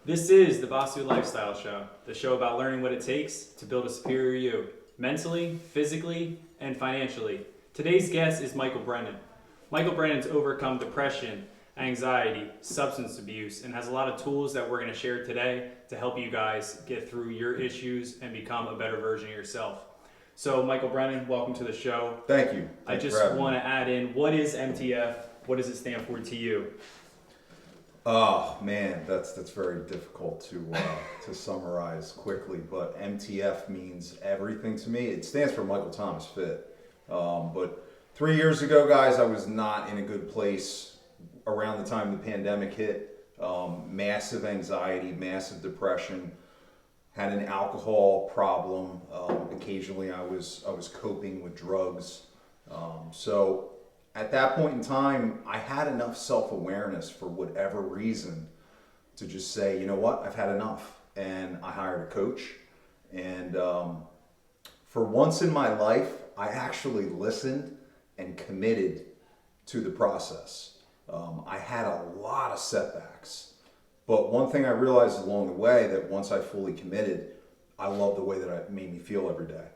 This is the Basu Lifestyle Show, the show about learning what it takes to build a superior you, mentally, physically, and financially. Today's guest is Michael Brennan. Michael Brennan's overcome depression, anxiety, substance abuse, and has a lot of tools that we're going to share today to help you guys get through your issues and become a better version of yourself. So, Michael Brennan, welcome to the show. Thank you. I just want to add in, what is MTF? What does it stand for to you? Oh man, that's very difficult to summarize quickly. But MTF means everything to me. It stands for Michael Thomas Fit. But 3 years ago, guys, I was not in a good place around the time the pandemic hit. Massive anxiety, massive depression. Had an alcohol problem. Occasionally, I was coping with drugs. So at that point in time, I had enough self-awareness for whatever reason to just say, you know what, I've had enough. And I hired a coach. And for once in my life, I actually listened and committed to the process. I had a lot of setbacks. But one thing I realized along the way, that once I fully committed, I loved the way that it made me feel every day.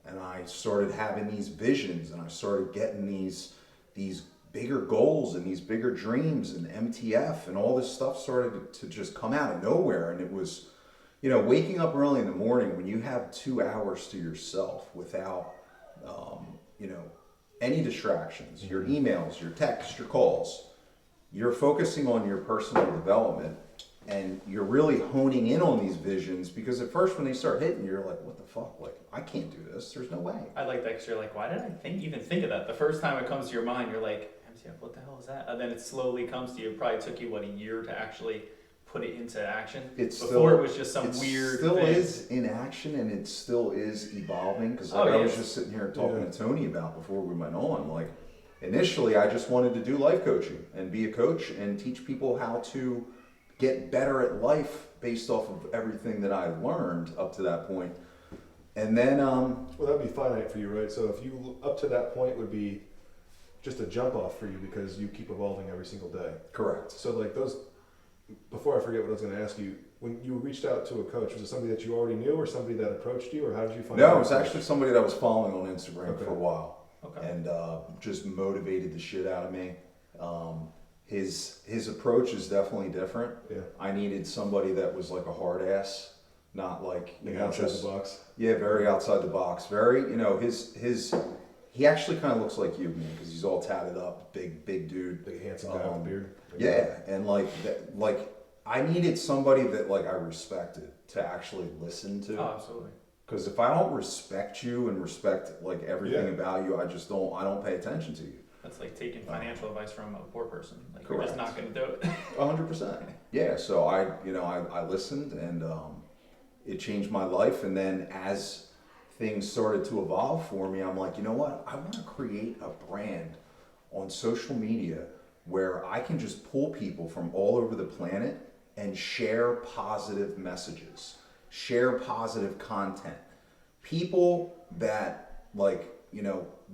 And I started having these visions, and I started getting these bigger goals and these bigger dreams, and MTF and all this stuff started to just come out of nowhere. And it was, waking up early in the morning when you have 2 hours to yourself without, any distractions, your emails, your texts, your calls, you're focusing on your personal development, and you're really honing in on these visions, because at first when they start hitting, you're like, what the fuck? Like, I can't do this. There's no way. I like that because you're like, why did I even think of that? The first time it comes to your mind, you're like, MTF, what the hell is that? And then it slowly comes to you. It probably took you, a year to actually put it into action? It was just some weird thing. It still thing. is in action, and it still is evolving, because I was just sitting here talking to Tony about before we went on, like, initially I just wanted to do life coaching and be a coach and teach people how to get better at life based off of everything that I learned up to that point. And then well, that'd be finite for you, right? So if you up to that point would be just a jump off for you, because you keep evolving every single day. Correct. So like those, before I forget what I was going to ask you, when you reached out to a coach, was it somebody that you already knew, or somebody that approached you, or how did you find out? No, it was actually somebody that I was following on Instagram for a while. Okay. And just motivated the shit out of me. His approach is definitely different. Yeah. I needed somebody that was like a hard ass, not like outside the box. Yeah, very outside the box. Very, he actually kind of looks like you, man, because he's all tatted up, big dude, big handsome guy with a beard. Yeah, and like I needed somebody that like I respected to actually listen to. Oh, absolutely. Because if I don't respect you and respect like everything about you, I don't pay attention to you. That's like taking financial advice from a poor person. Like, correct. You're just not going to do it. 100%. Yeah. So I listened, and it changed my life. And then as things started to evolve for me, I'm like, you know what? I want to create a brand on social media where I can just pull people from all over the planet and share positive messages, share positive content. People that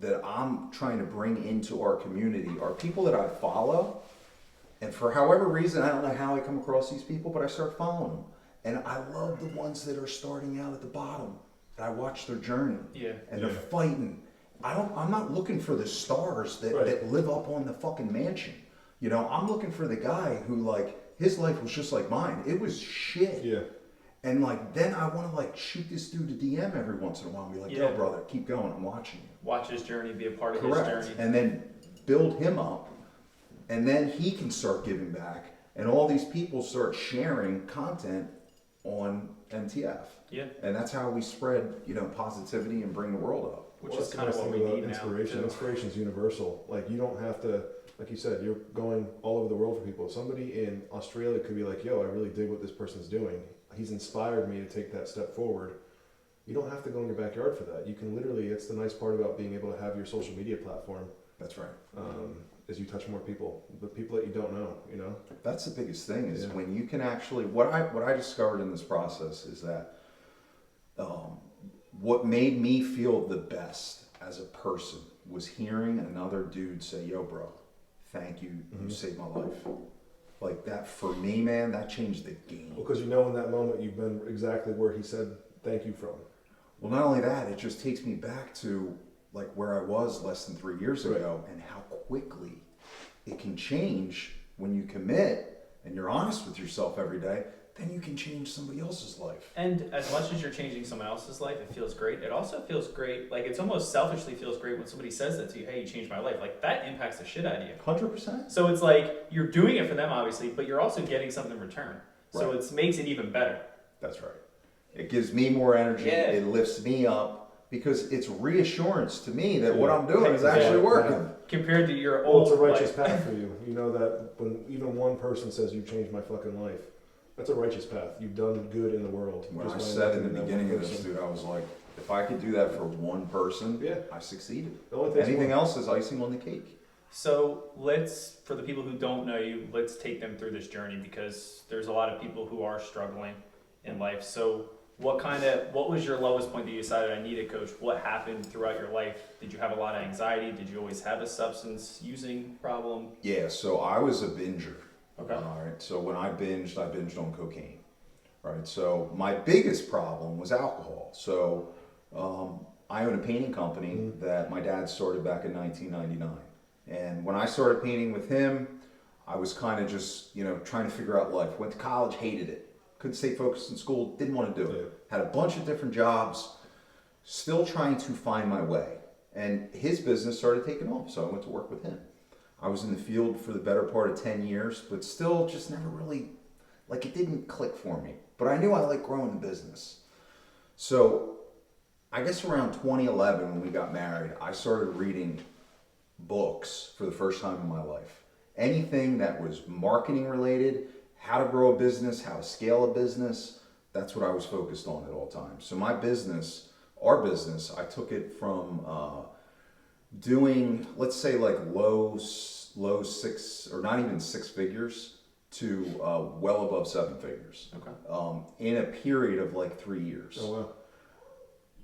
that I'm trying to bring into our community are people that I follow, and for however reason, I don't know how I come across these people, but I start following them. And I love the ones that are starting out at the bottom. I watch their journey. Yeah. And they're fighting. I'm not looking for the stars that live up on the fucking mansion. I'm looking for the guy who, like, his life was just like mine. It was shit. Yeah. And then I want to shoot this dude a DM every once in a while and be like, yo, brother, keep going, I'm watching you. Watch his journey, be a part of Correct. his journey. And then build him up, and then he can start giving back, and all these people start sharing content on MTF. Yeah. And that's how we spread, positivity and bring the world up. Which is kind of what we need inspiration. now. Inspiration is universal. Like, you don't have to, like you said, you're going all over the world for people. Somebody in Australia could be like, yo, I really dig what this person's doing. He's inspired me to take that step forward. You don't have to go in your backyard for that. You can literally, it's the nice part about being able to have your social media platform. That's right. Is you touch more people, the people that you don't know, That's the biggest thing is when you can actually, what I discovered in this process is that what made me feel the best as a person was hearing another dude say, yo, bro, thank you, you saved my life. like that for me, man, that changed the game. Because you know in that moment you've been exactly where he said thank you from. Well, not only that, it just takes me back to like where I was less than 3 years ago, and how quickly it can change when you commit and you're honest with yourself every day. Then you can change somebody else's life. And as much as you're changing someone else's life, it feels great. It also feels great, like it's almost selfishly feels great when somebody says that to you, hey, you changed my life. Like that impacts the shit out of you. 100%. So it's like you're doing it for them, obviously, but you're also getting something in return. So Right. it makes it even better. That's right. It gives me more energy. Yeah. It lifts me up because it's reassurance to me that what Yeah. I'm doing is Yeah. actually working. Compared to your Well, old it's a righteous life. path for you. You know that when even one person says you changed my fucking life, that's a righteous path. You've done good in the world. When just I by said in the impacting that beginning one of this, person. dude, I was like, if I could do that for one person, Yeah. I succeeded. The only thing's Anything one. else is icing on the cake. So let's, for the people who don't know you, let's take them through this journey because there's a lot of people who are struggling in life. So what was your lowest point that you decided I need a coach? What happened throughout your life? Did you have a lot of anxiety? Did you always have a substance using problem? Yeah, so I was a binger. Okay. All right. So when I binged on cocaine. Right. So my biggest problem was alcohol. So I own a painting company that my dad started back in 1999. And when I started painting with him, I was kind of just, trying to figure out life. Went to college, hated it. Couldn't stay focused in school, didn't want to do it. Had a bunch of different jobs, still trying to find my way. And his business started taking off, so I went to work with him. I was in the field for the better part of 10 years, but still just never really, it didn't click for me. But I knew I liked growing the business. So I guess around 2011 when we got married, I started reading books for the first time in my life. Anything that was marketing related, how to grow a business, how to scale a business, that's what I was focused on at all times. So my business, our business, I took it from doing, let's say low six, or not even six figures, to well above seven figures. Okay. In a period of 3 years. Oh wow.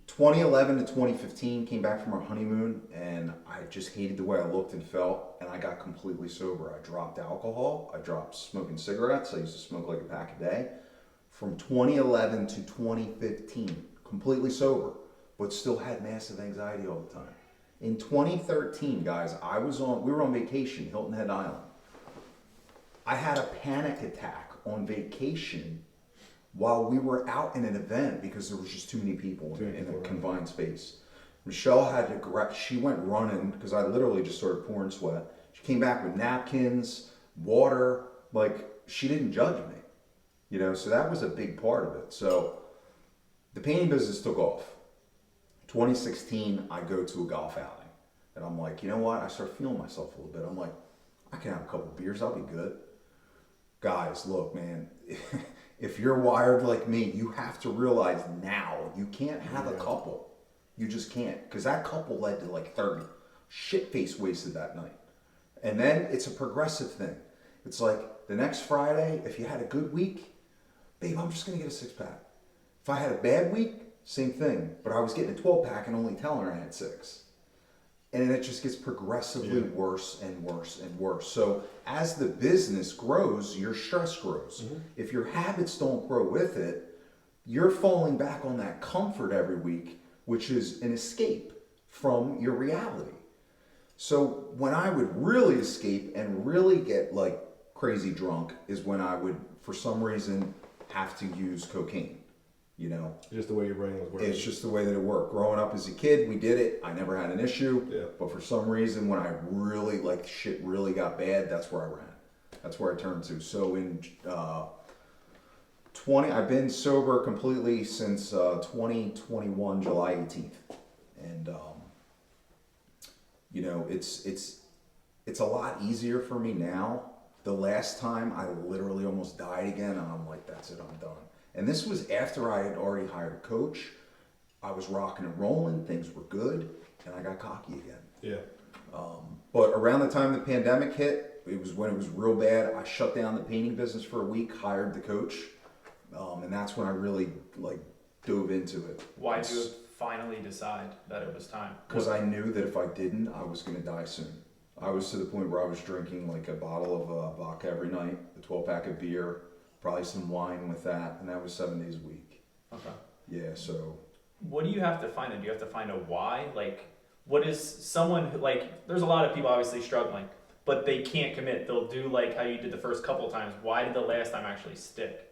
2011 to 2015, came back from our honeymoon, and I just hated the way I looked and felt, and I got completely sober. I dropped alcohol, I dropped smoking cigarettes, I used to smoke like a pack a day. From 2011 to 2015, completely sober, but still had massive anxiety all the time. In 2013, guys, we were on vacation, Hilton Head Island. I had a panic attack on vacation while we were out in an event because there was just too many people in a confined space. Michelle she went running because I literally just started pouring sweat. She came back with napkins, water, she didn't judge me, so that was a big part of it. So the painting business took off. 2016, I go to a golf outing and I'm like, you know what? I start feeling myself a little bit. I'm like, I can have a couple beers, I'll be good. Guys, look, man, if you're wired like me, you have to realize now you can't have a couple. You just can't, because that couple led to 30. Shit-face wasted that night. And then it's a progressive thing. It's the next Friday, if you had a good week, babe, I'm just going to get a six-pack. If I had a bad week, same thing. But I was getting a 12-pack and only telling her I had six. And it just gets progressively worse and worse and worse. So as the business grows, your stress grows. Mm-hmm. If your habits don't grow with it, you're falling back on that comfort every week, which is an escape from your reality. So when I would really escape and really get crazy drunk is when I would, for some reason, have to use cocaine. Just the way your brain was working. It's just the way that it worked. Growing up as a kid, we did it. I never had an issue. Yeah. But for some reason, when I really, shit really got bad, that's where I ran. That's where I turned to. So in I've been sober completely since 2021, July 18th. And, it's a lot easier for me now. The last time I literally almost died again, and I'm like, that's it, I'm done. And this was after I had already hired a coach. I was rocking and rolling, things were good, and I got cocky again. Yeah. But around the time the pandemic hit, it was when it was real bad. I shut down the painting business for a week, hired the coach, and that's when I really dove into it. Why did you finally decide that it was time? Because I knew that if I didn't, I was going to die soon. I was to the point where I was drinking like a bottle of vodka every night, a 12-pack of beer, probably some wine with that, and that was 7 days a week. Okay. Yeah, so. What do you have to find? Do you have to find a why? Like, what is someone who, like, there's a lot of people obviously struggling, but they can't commit. They'll do like how you did the first couple of times. Why did the last time actually stick?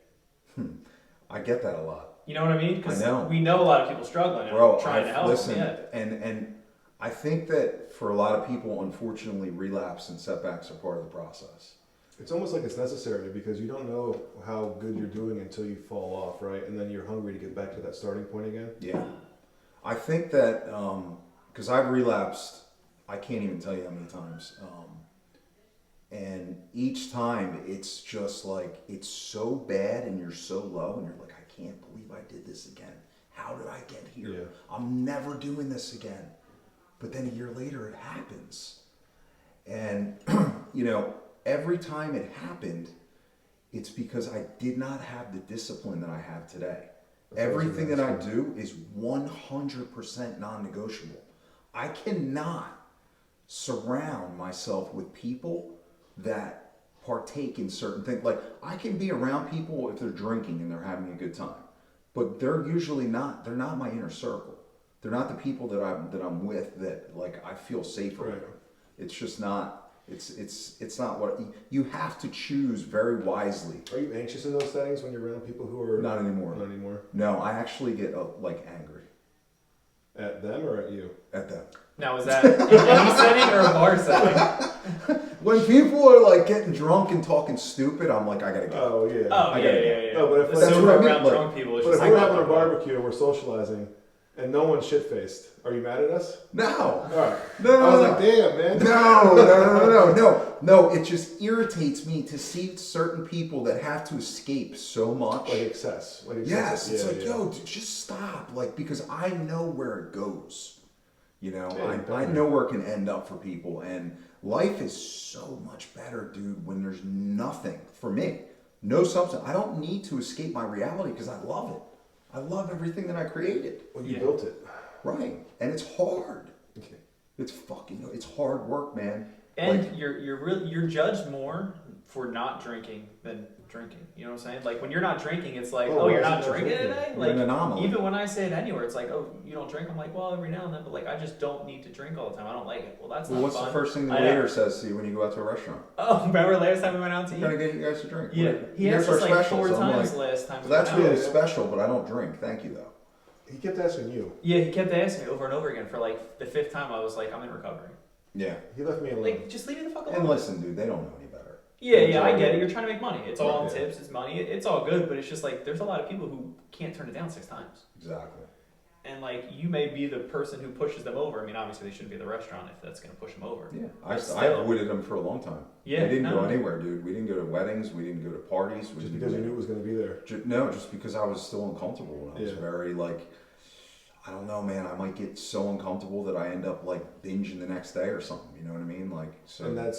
I get that a lot. You know what I mean? Because I know. we know a lot of people struggling and Bro, trying to help listen, them. Yeah. and I think that for a lot of people, unfortunately, relapse and setbacks are part of the process. It's almost like it's necessary because you don't know how good you're doing until you fall off, right? And then you're hungry to get back to that starting point again. Yeah. I think that, because I've relapsed, I can't even tell you how many times. And each time it's just like, it's so bad and you're so low and you're like, I can't believe I did this again. How did I get here? Yeah. I'm never doing this again. But then a year later it happens. And, you know, every time it happened, it's because I did not have the discipline that I have today. Everything that I do is 100% non-negotiable. I cannot surround myself with people that partake in certain things. Like, I can be around people if they're drinking and they're having a good time, but they're usually not. They're not my inner circle. They're not the people that I'm with that like I feel safer Right. with. It's just not. It's not what you have to choose very wisely. Are you anxious in those settings when you're around people who are Not anymore. Not anymore. No, I actually get like angry At them or at you? at them. Now, is that in any setting or a bar setting? When people are like getting drunk and talking stupid, I'm like, I gotta go. Oh yeah. Oh, I yeah, gotta yeah, yeah. No, but if The that's sober what I mean, around like- drunk people, it's But just if we're like, having a barbecue and we're socializing and no one's shit faced, are you mad at us? No, All right. no, I was no, like, damn, man. no. It just irritates me to see certain people that have to escape so much. Like excess. Like Yes, it's excessive. like, yo, dude, just stop. Like, because I know where it goes. You know, Yeah, you I better. know where it can end up for people. And life is so much better, dude, when there's nothing, for me, no substance. I don't need to escape my reality because I love it. I love everything that I created. Well, you Yeah. built it. Right. And it's hard. Okay. It's hard work, man. and Like- you're judged more for not drinking than drinking. You know what I'm saying? Like when you're not drinking, it's like, Oh, oh, you're why not is it not drinking drinking? today. You're Like an anomaly. even when I say it anywhere, it's like, oh, you don't drink. I'm like, well, every now and then, but like I just don't need to drink all the time. I don't like it. Well, that's Well, not what's fun. the first thing the I know. waiter says to you when you go out to a restaurant? Oh, remember last time we went out to I'm gonna eat? get you guys to drink. Yeah, he Here's asked us our like specials. 4 I'm times like, last time. well, we that's went really out. special, but I don't drink. Thank you, though. He kept asking you. Yeah, he kept asking me over and over again for like the 5th time. I was like, I'm in recovery. Yeah. He left me alone. Like, just leave me the fuck alone. And listen, dude, they don't know any better. Yeah, I get it. You're trying to make money. It's all Right, in yeah. tips. It's money. It's all good, but it's just like there's a lot of people who can't turn it down 6 times. Exactly. And like you may be the person who pushes them over. I mean, obviously they shouldn't be at the restaurant if that's going to push them over. Yeah. But I still. avoided them for a long time. Yeah, We didn't no. go anywhere, dude. We didn't go to weddings. We didn't go to parties. We just didn't because go you knew it was going to be there. No, just because I was still uncomfortable. And I was Yeah. very like, I don't know, man. I might get so uncomfortable that I end up like binging the next day or something. You know what I mean? Like, so. And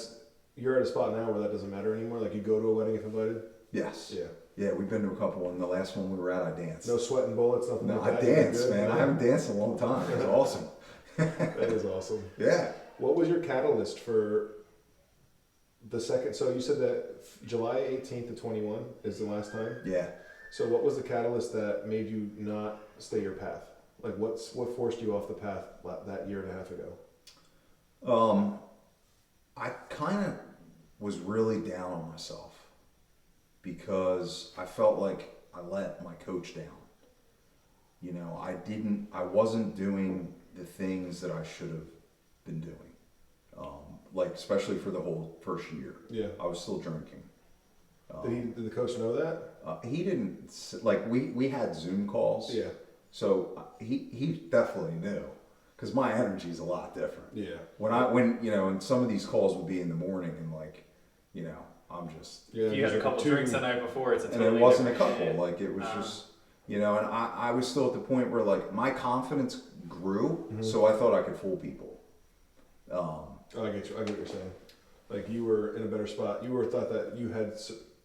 you're at a spot now where that doesn't matter anymore. Like you go to a wedding if invited. Yes. Yeah. Yeah, we've been to a couple, and the last one we were at, I danced. No sweating bullets, nothing No, like I that. You're danced, good, man. I haven't danced in a long time. It was awesome. That is awesome. Yeah. What was your catalyst for the second? So you said that July 18th to 21 is the last time. Yeah. So what was the catalyst that made you not stay your path? Like what forced you off the path that year and a half ago? I kind of was really down on myself because I felt like I let my coach down. You know, I wasn't doing the things that I should have been doing. Like, especially for the whole first year. Yeah. I was still drinking. Did the coach know that? He didn't, like, we had Zoom calls. Yeah. So he definitely knew. Because my energy is a lot different. Yeah. When you know, and some of these calls would be in the morning, and like, you know, I'm just, Yeah. If you had a couple two- drinks the night before, it's a and totally it wasn't a different couple, shit. like it was just, you know, and I was still at the point where like my confidence grew, so I thought I could fool people. Oh, I get you. I get what you're saying. Like you were in a better spot. You thought that you had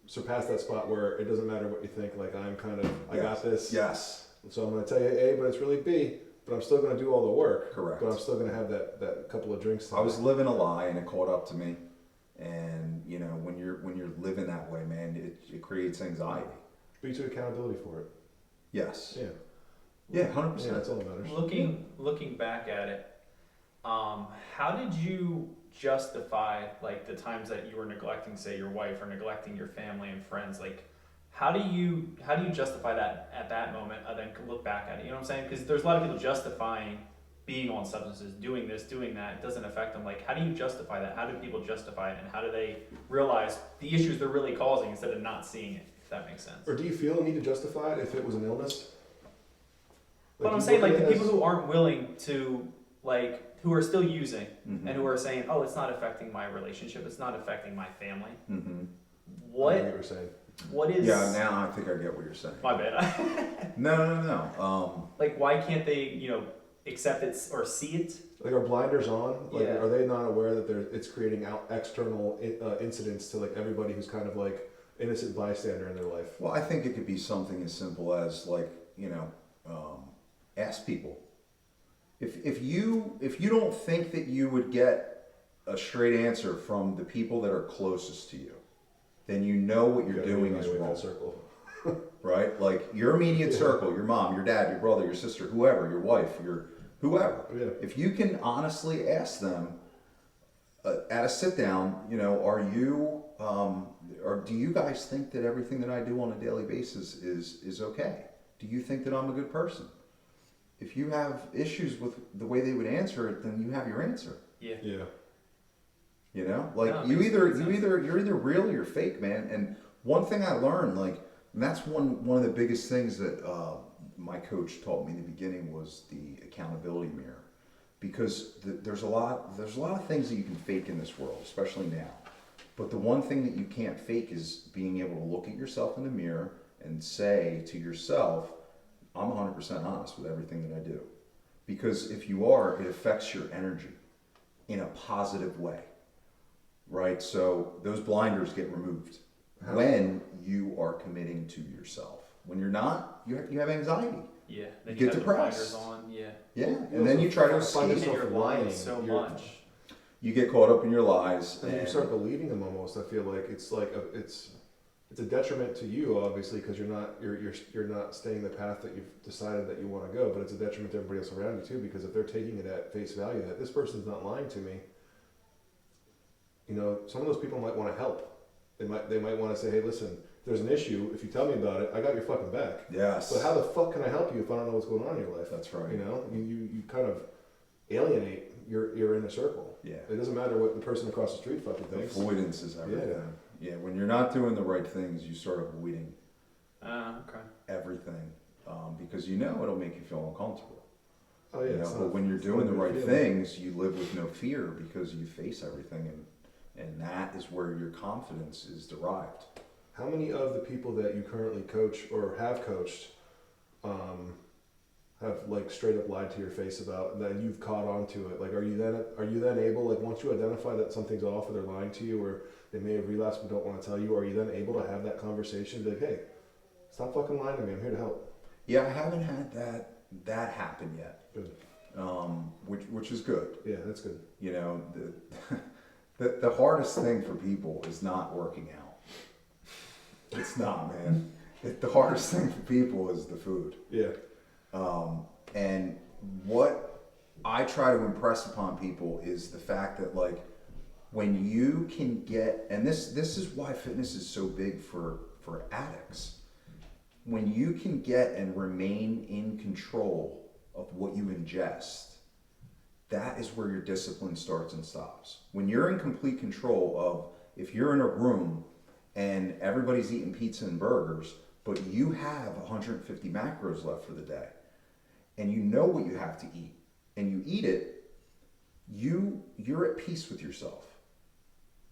surpassed that spot where it doesn't matter what you think. Like I got this. Yes. So I'm going to tell you A, but it's really B. but I'm still going to do all the work. Correct. But I'm still going to have that couple of drinks. I was living a lie, and it caught up to me. And you know, when you're living that way, man, it creates anxiety. But you took accountability for it. Yes. Yeah. Yeah, 100%. Yeah, that's all that matters. Looking back at it, how did you justify like the times that you were neglecting, say, your wife or neglecting your family and friends? Like, how do you justify that at that moment and then look back at it? You know what I'm saying? Because there's a lot of people justifying being on substances, doing this, doing that. It doesn't affect them. Like, how do you justify that? How do people justify it? And how do they realize the issues they're really causing instead of not seeing it, if that makes sense? Or do you feel a need to justify it if it was an illness? But I'm saying, like, the people who aren't willing to, like, who are still using Mm-hmm. and who are saying, oh, it's not affecting my relationship, it's not affecting my family. Mm-hmm. What you were saying. What is... Yeah, now I think I get what you're saying. My bad. No. Like, why can't they, you know, accept it or see it? Like, are blinders on? Like, Yeah. are they not aware that it's creating external incidents to, like, everybody who's kind of, like, innocent bystander in their life? Well, I think it could be something as simple as, like, you know, ask people. If you don't think that you would get a straight answer from the people that are closest to you, then you know what you're doing is wrong. Circle. Right? Like, your immediate circle, your mom, your dad, your brother, your sister, whoever, your wife, your whoever. Yeah. If you can honestly ask them at a sit down, you know, are you or do you guys think that everything that I do on a daily basis is okay? Do you think that I'm a good person? If you have issues with the way they would answer it, then you have your answer. Yeah. Yeah. You know, like, No, you're makes sense. either real or you're fake, man. And one thing I learned, like, and that's one of the biggest things that my coach taught me in the beginning was the accountability mirror, because there's a lot of things that you can fake in this world, especially now. But the one thing that you can't fake is being able to look at yourself in the mirror and say to yourself, I'm 100% honest with everything that I do. Because if you are, it affects your energy in a positive way, right? So those blinders get removed when you are committing to yourself. When you're not, you have anxiety. Yeah. Then You get have the depressed. blinders on. Yeah. Yeah, and then you try to find escape. And yourself you're lying. lying so You're- much. You get caught up in your lies. And you start believing them almost. I feel like it's a detriment to you, obviously, because you're not staying the path that you've decided that you want to go. But it's a detriment to everybody else around you too, because if they're taking it at face value that this person's not lying to me, you know, some of those people might want to help. They might want to say, hey, listen, if there's an issue, if you tell me about it, I got your fucking back. Yes. But how the fuck can I help you if I don't know what's going on in your life? That's right. You know, you kind of alienate your inner circle. Yeah. It doesn't matter what the person across the street fucking thinks. Avoidance is everything. Yeah. When you're not doing the right things, you start avoiding Okay. everything because you know it'll make you feel uncomfortable. Oh yeah. You know, it's but not- when you're it's not doing a the good right feeling. things, you live with no fear because you face everything, and that is where your confidence is derived. How many of the people that you currently coach or have coached have like straight up lied to your face about that you've caught on to it? Like, are you then able, like, once you identify that something's off or they're lying to you or they may have relapsed but don't want to tell you, are you then able to have that conversation? Be like, hey, stop fucking lying to me. I'm here to help. Yeah, I haven't had that happen yet. Good. Which is good. Yeah, that's good. You know, the hardest thing for people is not working out. It's not, man. The hardest thing for people is the food. Yeah. And what I try to impress upon people is the fact that, like, when you can get, and this is why fitness is so big for addicts, when you can get and remain in control of what you ingest, that is where your discipline starts and stops. When you're in complete control of, if you're in a room and everybody's eating pizza and burgers, but you have 150 macros left for the day, and you know what you have to eat, and you eat it, you're at peace with yourself.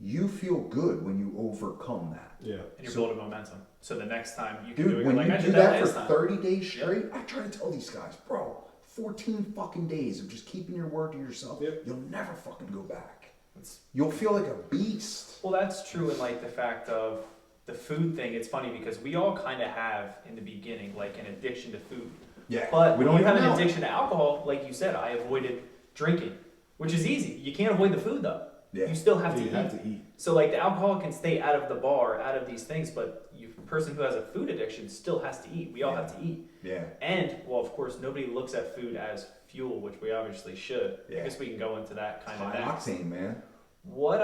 You feel good when you overcome that. Yeah. And you're building momentum. So the next time you can Dude, do it, when you're like, you I do did that for last time. 30 days straight, I try to tell these guys, bro, 14 fucking days of just keeping your word to yourself, Yep. you'll never fucking go back. It's- You'll feel like a beast. Well, that's true in like the fact of the food thing. It's funny because we all kind of have in the beginning like an addiction to food. Yeah. But we when don't you have even an know. addiction to alcohol, like you said, I avoided drinking, which is easy. You can't avoid the food though. Yeah. You still have to You eat. have to eat. So like the alcohol can stay out of the bar, out of these things, but you person who has a food addiction still has to eat. We all have to eat. Yeah. And well, of course, nobody looks at food as fuel, which we obviously should. Yeah. I guess we can go into that kind of High next. octane, man. What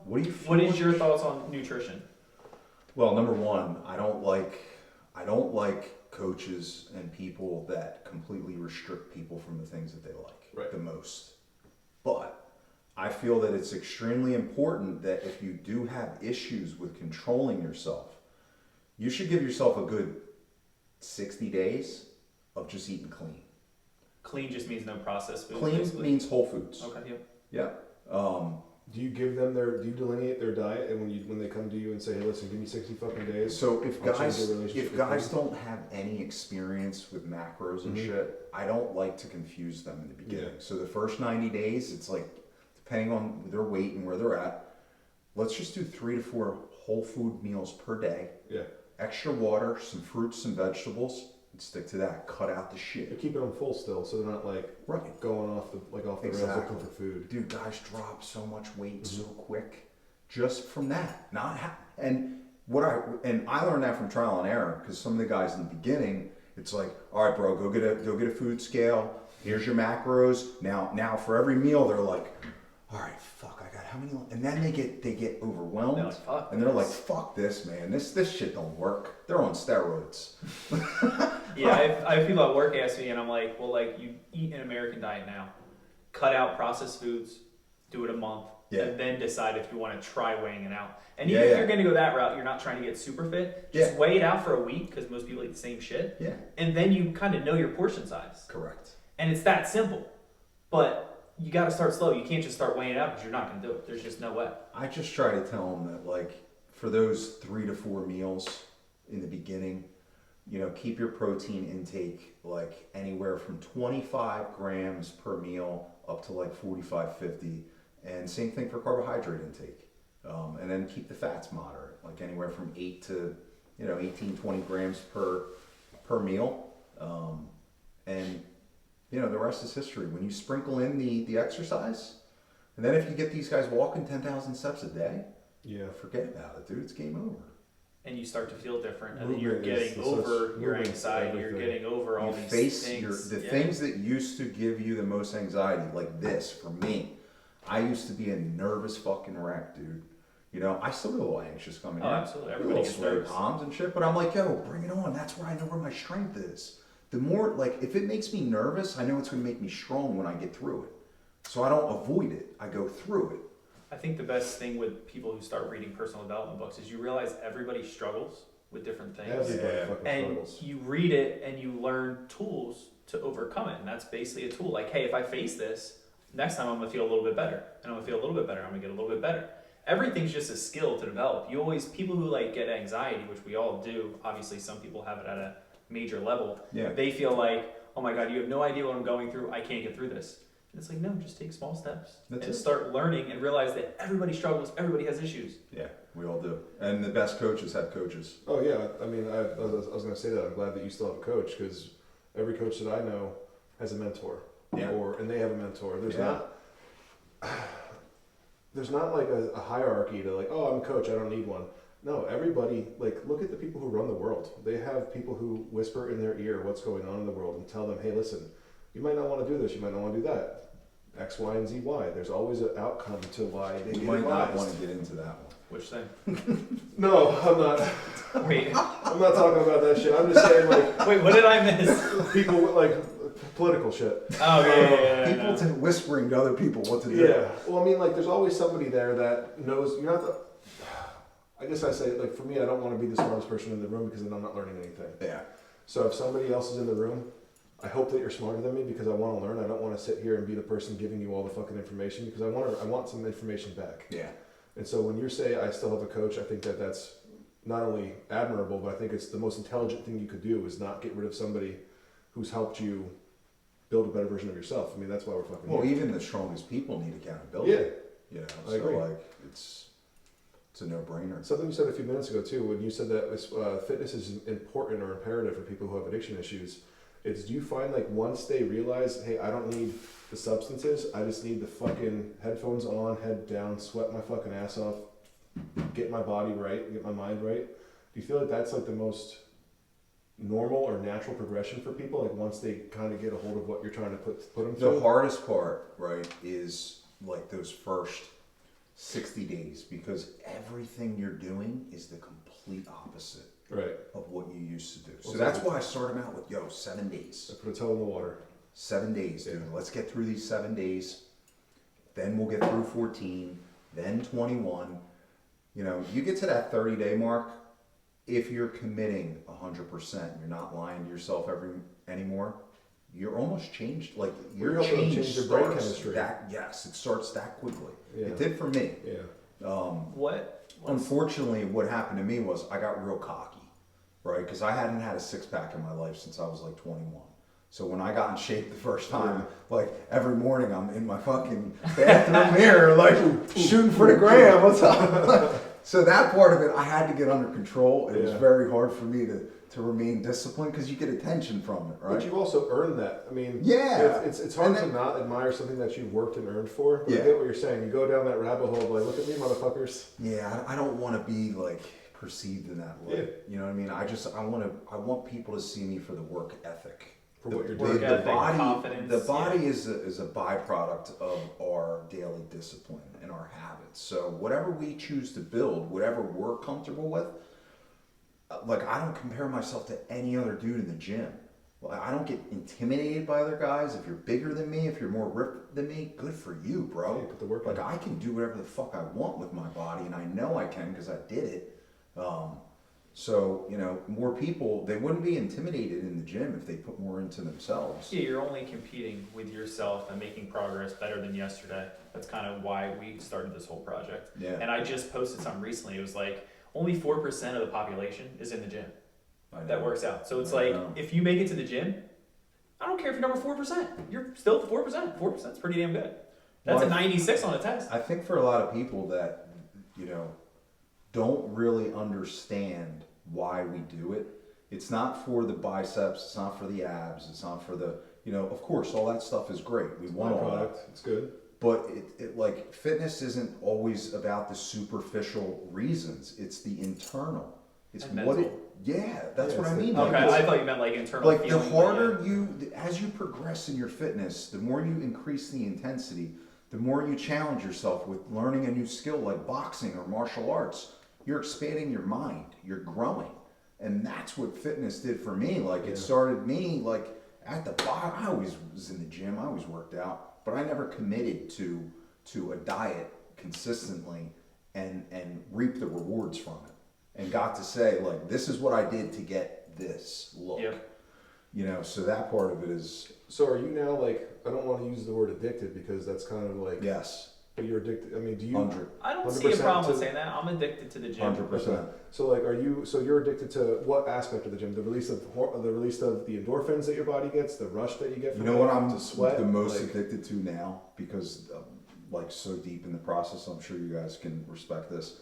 What do you? what is your thoughts on nutrition? Well, number one, I don't like coaches and people that completely restrict people from the things that they like the most. But I feel that it's extremely important that if you do have issues with controlling yourself, you should give yourself a good 60 days of just eating clean. Clean just means no processed food. Clean basically. means whole foods. Okay. Yep. Yeah. Do you give them do you delineate their diet, and when they come to you and say, hey, listen, give me 60 fucking days? So if I'll change your guys relationship if with guys food? don't have any experience with macros and Mhm. shit, I don't like to confuse them in the beginning. Yeah. So the first 90 days, it's like depending on their weight and where they're at, let's just do 3 to 4 whole food meals per day. Yeah. Extra water, some fruits, some vegetables, and stick to that. Cut out the You're shit. keeping them full still, so they're not like Right. going off the rails Exactly. looking for food. Dude, guys drop so much weight so Mhm. quick just from that. And I learned that from trial and error, because some of the guys in the beginning, it's like, all right, bro, go get a food scale. Here's your macros. Now for every meal, they're like, all right, fuck, I got how many? And then they get overwhelmed, They're like, fuck and they're like, this. fuck this, man. This shit don't work. They're on steroids. Yeah, I have people at work ask me, and I'm like, well, like you eat an American diet now, cut out processed foods, do it a month, Yeah. and then decide if you want to try weighing it out. And Yeah, even if yeah. you're going to go that route, you're not trying to get super fit. Just Yeah. weigh it out for a week, because most people eat the same shit, Yeah, and then you kind of know your portion size. correct. And it's that simple. But you got to start slow. You can't just start weighing it out because you're not going to do it. There's just no way. I just try to tell them that, like, for those 3 to 4 meals in the beginning, keep your protein intake like anywhere from 25 grams per meal up to like 45, 50. And same thing for carbohydrate intake. And then keep the fats moderate, like anywhere from 8 to 18, 20 grams per meal. And the rest is history. When you sprinkle in the exercise, and then if you get these guys walking 10,000 steps a day, Yeah. forget about it, dude. It's game over. And you start to feel different. And then you're Movement is getting such- over your movement's anxiety. You're everything. getting over all You these face things. the Yeah. things that used to give you the most anxiety, like this for me. I used to be a nervous fucking wreck, dude. I still get a little anxious coming Oh, in. absolutely. A Everybody little gets sweaty nervous. palms and shit, but I'm like, yo, bring it on. That's where I know where my strength is. The more, like, if it makes me nervous, I know it's going to make me strong when I get through it. So I don't avoid it. I go through it. I think the best thing with people who start reading personal development books is you realize everybody struggles with different things. Everybody Yeah. fucking And struggles. you read it and you learn tools to overcome it. And that's basically a tool. Like, hey, if I face this, next time I'm going to feel a little bit better. And I'm going to feel a little bit better. I'm going to get a little bit better. Everything's just a skill to develop. People who like get anxiety, which we all do, obviously some people have it at a major level. Yeah. They feel like, oh my God, you have no idea what I'm going through. I can't get through this. And it's like, no, just take small steps That's and it. start learning and realize that everybody struggles. Everybody has issues. Yeah, we all do. And the best coaches have coaches. Oh yeah, I mean, I was going to say that. I'm glad that you still have a coach, because every coach that I know has a mentor, Yeah. and they have a mentor. Yeah. There's not like a hierarchy to like, oh, I'm a coach, I don't need one. No, everybody, like, look at the people who run the world. They have people who whisper in their ear what's going on in the world and tell them, hey, listen, you might not want to do this, you might not want to do that. X, Y, and Z, Y. There's always an outcome to why they You get might not advised. want to get into that one. Which thing? No, I'm not. Wait, I'm not talking about that shit. I'm just saying, like, wait, what did I miss? people with, like, political shit. Oh, yeah. People whispering to other people what to do. Yeah. Well, I mean, like, there's always somebody there that knows. You're not the. I guess I say, like, for me, I don't want to be the smartest person in the room, because then I'm not learning anything. Yeah. So if somebody else is in the room, I hope that you're smarter than me, because I want to learn. I don't want to sit here and be the person giving you all the fucking information, because I want some information back. Yeah. And so when you say I still have a coach, I think that that's not only admirable, but I think it's the most intelligent thing you could do, is not get rid of somebody who's helped you build a better version of yourself. I mean, that's why we're fucking Well, here. even the strongest people need accountability. Yeah. I So agree. like it's a no-brainer. Something you said a few minutes ago too, when you said that fitness is important or imperative for people who have addiction issues. It's, do you find like once they realize, hey, I don't need the substances, I just need the fucking headphones on, head down, sweat my fucking ass off, get my body right, get my mind right. Do you feel like that's like the most normal or natural progression for people? Like once they kind of get a hold of what you're trying to put them through? The hardest part, right, is like those first 60 days, because everything you're doing is the complete opposite of what you used to do. So that's why I started out with, 7 days. I put a toe in the water. 7 days, dude. Let's get through these 7 days. Then we'll get through 14, then 21. You get to that 30-day mark, if you're committing 100%, you're not lying to yourself anymore, you're almost changed. Like your change your brain starts chemistry. it starts that quickly. Yeah. It did for me. Yeah. Unfortunately, what happened to me was I got real cocky, right? Because I hadn't had a six-pack in my life since I was like 21. So when I got in shape the first time, like every morning I'm in my fucking bathroom mirror, like shooting for the gram. What's up? So that part of it, I had to get under control. It was very hard for me to remain disciplined because you get attention from it, right? But you've also earned that. I mean, it's hard to not admire something that you've worked and earned for. But I get what you're saying. You go down that rabbit hole, like, look at me, motherfuckers. Yeah, I don't want to be like perceived in that way. You know what I mean? I want people to see me for the work ethic. For what you're doing. The body is a byproduct of our daily discipline and our habits. So whatever we choose to build, whatever we're comfortable with, like I don't compare myself to any other dude in the gym. Well, I don't get intimidated by other guys. If you're bigger than me, if you're more ripped than me, good for you, bro. Put the work like in. I can do whatever the fuck I want with my body, and I know I can because I did it. So, more people, they wouldn't be intimidated in the gym if they put more into themselves. Yeah, you're only competing with yourself and making progress better than yesterday. That's kind of why we started this whole project. Yeah. And I just posted something recently. It was like only 4% of the population is in the gym that works out. So it's if you make it to the gym, I don't care if you're number 4%. You're still 4%. 4% is pretty damn good. That's a 96 on a test. I think for a lot of people that, don't really understand why we do it. It's not for the biceps, it's not for the abs, it's not for the, of course, all that stuff is great. We want all that. It's good. But it like fitness isn't always about the superficial reasons. It's the internal. It's and what mental. That's what I mean. Okay, I thought you meant like internal. Like the harder as you progress in your fitness, the more you increase the intensity, the more you challenge yourself with learning a new skill like boxing or martial arts. You're expanding your mind. You're growing. And that's what fitness did for me. Like it started me like at the bottom. I always was in the gym. I always worked out. But I never committed to a diet consistently and reap the rewards from it. And got to say, like, this is what I did to get this look. Yep. So that part of it is... So are you now, like, I don't want to use the word addicted because that's kind of like... Yes. But you're addicted. I mean, do you? 100. I don't see a problem with saying that. I'm addicted to the gym. 100%. So like, you're addicted to what aspect of the gym? The release of the endorphins that your body gets, the rush that you get from what I'm to sweat, the most addicted to now because like so deep in the process. I'm sure you guys can respect this.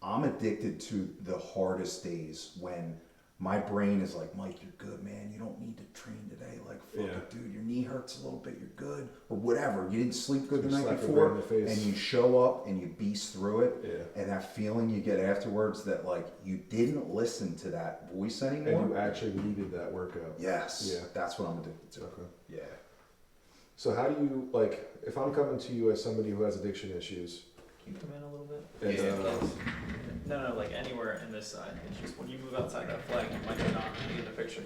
I'm addicted to the hardest days when my brain is like, Mike, you're good, man. You don't need to train today. Like, fuck it, dude, your knee hurts a little bit. You're good. Or whatever. You didn't sleep good the night before. And you show up and you beast through it. Yeah. And that feeling you get afterwards that, like, you didn't listen to that voice anymore. And you actually needed that workout. Yes. Yeah. That's what I'm addicted to. Okay. Yeah. So how do you, like, if I'm coming to you as somebody who has addiction issues. Can you come in a little bit? And, No, like anywhere in this side. It's just when you move outside that flag, you might not be in the picture.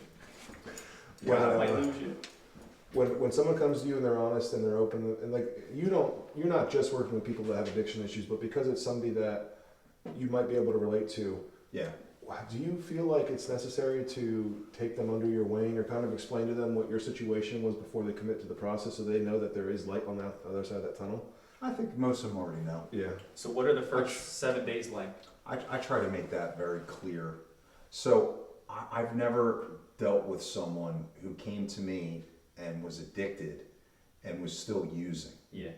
I might lose you. When someone comes to you and they're honest and they're open and like you're not just working with people that have addiction issues, but because it's somebody that you might be able to relate to. Yeah. Do you feel like it's necessary to take them under your wing or kind of explain to them what your situation was before they commit to the process so they know that there is light on the other side of that tunnel? I think most of them already know. Yeah. So what are the first 7 days like? I try to make that very clear. So I've never dealt with someone who came to me and was addicted and was still using. Yeah.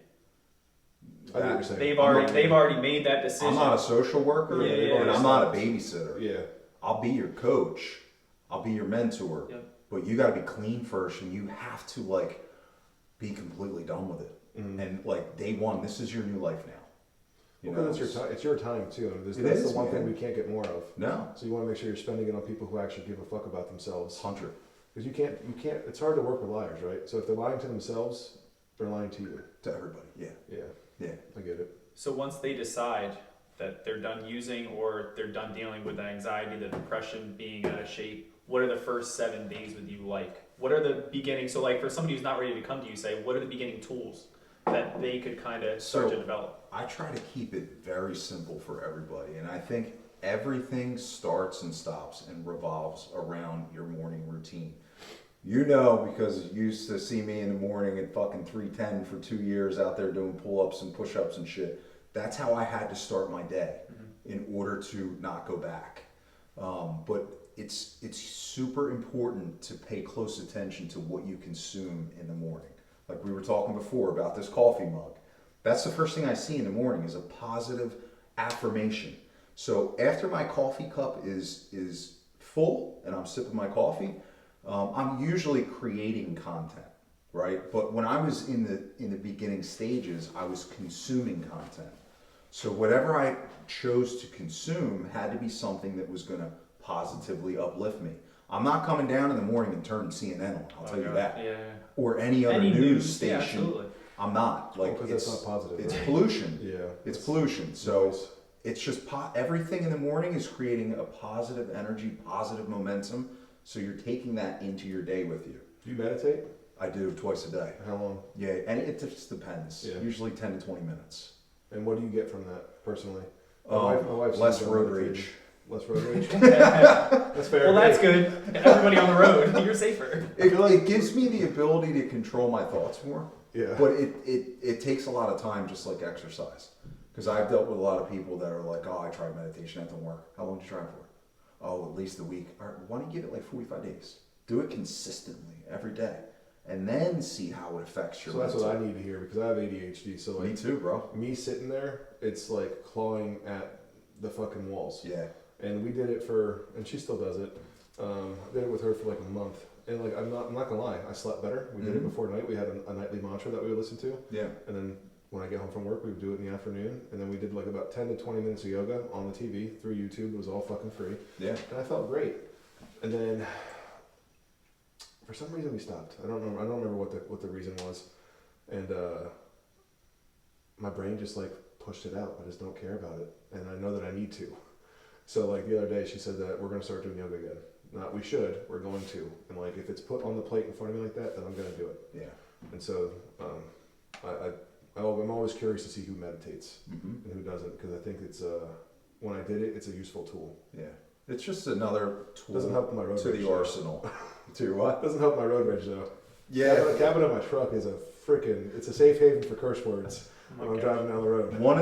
They've already made that decision. I'm not a social worker and I'm not a babysitter. Yeah. I'll be your coach. I'll be your mentor. Yep. but you got to be clean first, and you have to like be completely done with it. And like day one, this is your new life now. Because it's your time too. And It that's is, the one man. thing we can't get more of. No, So you want to make sure you're spending it on people who actually give a fuck about themselves. 100. Because you can't. It's hard to work with liars, right? So if they're lying to themselves, they're lying to you. To everybody, yeah. Yeah, I get it. So once they decide that they're done using or they're done dealing with the anxiety, the depression, being out of shape, what are the first 7 days with you like? What are the beginning? So like for somebody who's not ready to come to you, say, what are the beginning tools that they could kind of start to develop? I try to keep it very simple for everybody, and I think everything starts and stops and revolves around your morning routine. You know, because you used to see me in the morning at fucking 3:10 for 2 years out there doing pull-ups and push-ups and shit. That's how I had to start my day in order to not go back. But it's super important to pay close attention to what you consume in the morning. Like we were talking before about this coffee mug. That's the first thing I see in the morning is a positive affirmation. So after my coffee cup is full and I'm sipping my coffee, I'm usually creating content, right? But when I was in the beginning stages, I was consuming content. So whatever I chose to consume had to be something that was going to positively uplift me. I'm not coming down in the morning and turning CNN on. I'll tell you that. Yeah. Or any other news station. Yeah, absolutely. I'm not. Like Because it's that's not positive. It's right? pollution. Yeah. It's pollution. So Nice. it's just everything in the morning is creating a positive energy, positive momentum. So you're taking that into your day with you. Do you meditate? I do twice a day. How long? Yeah, and it just depends. Yeah. Usually 10 to 20 minutes. And what do you get from that personally? My wife Less seems road meditating. rage. Less road rage. That's fair. Well, that's good. Everybody on the road, you're safer. It gives me the ability to control my thoughts more. Yeah. But it takes a lot of time, just like exercise. Because I've dealt with a lot of people that are like, oh, I tried meditation, that didn't work. How long did you try it for? Oh, at least a week. All right, why don't you give it like 45 days? Do it consistently every day. And then see how it affects your So that's what I mental. need to hear because I have ADHD. So like Me too, bro. me sitting there, it's like clawing at the fucking walls. Yeah. And we did it and she still does it. I did it with her for like a month. And like I'm not gonna lie, I slept better. We did it before night. We had a nightly mantra that we would listen to. Yeah. And then when I get home from work, we would do it in the afternoon. And then we did like about 10 to 20 minutes of yoga on the TV through YouTube. It was all fucking free. Yeah. And I felt great. And then for some reason we stopped. I don't remember what the reason was. And my brain just like pushed it out. I just don't care about it. And I know that I need to. So like the other day she said that we're gonna start doing yoga again. Not we should, we're going to. And like if it's put on the plate in front of me like that, then I'm gonna do it. Yeah. And so I'm always curious to see who meditates Mm-hmm. and who doesn't, because I think it's when I did it, it's a useful tool. Yeah. It's just another tool Doesn't help my road to rage, the though. arsenal. To what? Doesn't help my road rage though. Yeah. The cabin of my truck is it's a safe haven for curse words when I'm driving down the road. One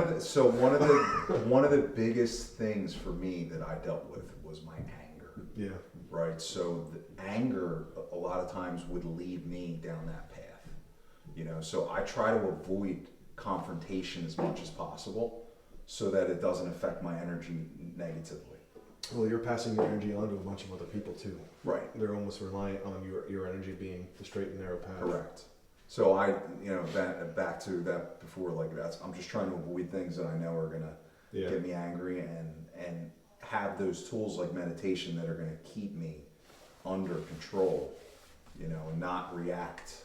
of the biggest things for me that I dealt with was my anger. Yeah. Right. So the anger a lot of times would lead me down that path. You know, so I try to avoid confrontation as much as possible so that it doesn't affect my energy negatively. Well, you're passing your energy on to a bunch of other people too. Right. They're almost reliant on your energy being the straight and narrow path. Correct. So back to that before, like I'm just trying to avoid things that I know are gonna get me angry and have those tools like meditation that are gonna keep me under control, you know, and not react.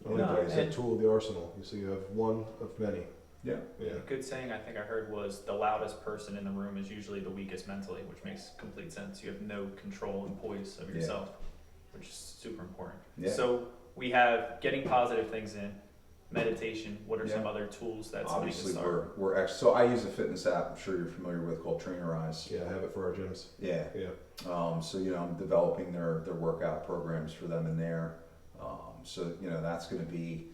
It's a tool of the arsenal. So you have one of many. Yeah. Yeah. A good saying I think I heard was the loudest person in the room is usually the weakest mentally, which makes complete sense. You have no control and poise of yourself, which is super important. Yeah. So we have getting positive things in, meditation. What are some other tools that somebody can Obviously start? we're so I use a fitness app I'm sure you're familiar with called Trainerize. Yeah, I have it for our gyms. Yeah. Yeah. So I'm developing their workout programs for them in there. So that's going to be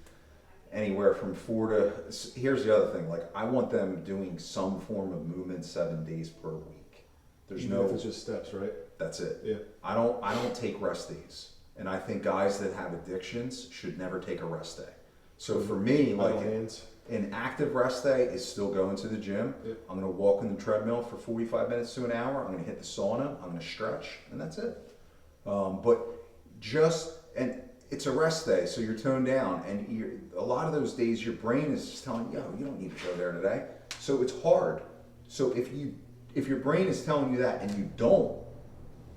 anywhere from 4 to. Here's the other thing. Like I want them doing some form of movement 7 days per week. There's Even no. if it's just steps, right? That's it. Yeah. I don't take rest days, and I think guys that have addictions should never take a rest day. So for me, like an active rest day is still going to the gym. Yep. I'm going to walk on the treadmill for 45 minutes to an hour. I'm going to hit the sauna. I'm going to stretch, and that's it. But and it's a rest day, so you're toned down, and a lot of those days your brain is just telling you, yo, you don't need to go there today. So it's hard. So if your brain is telling you that and you don't,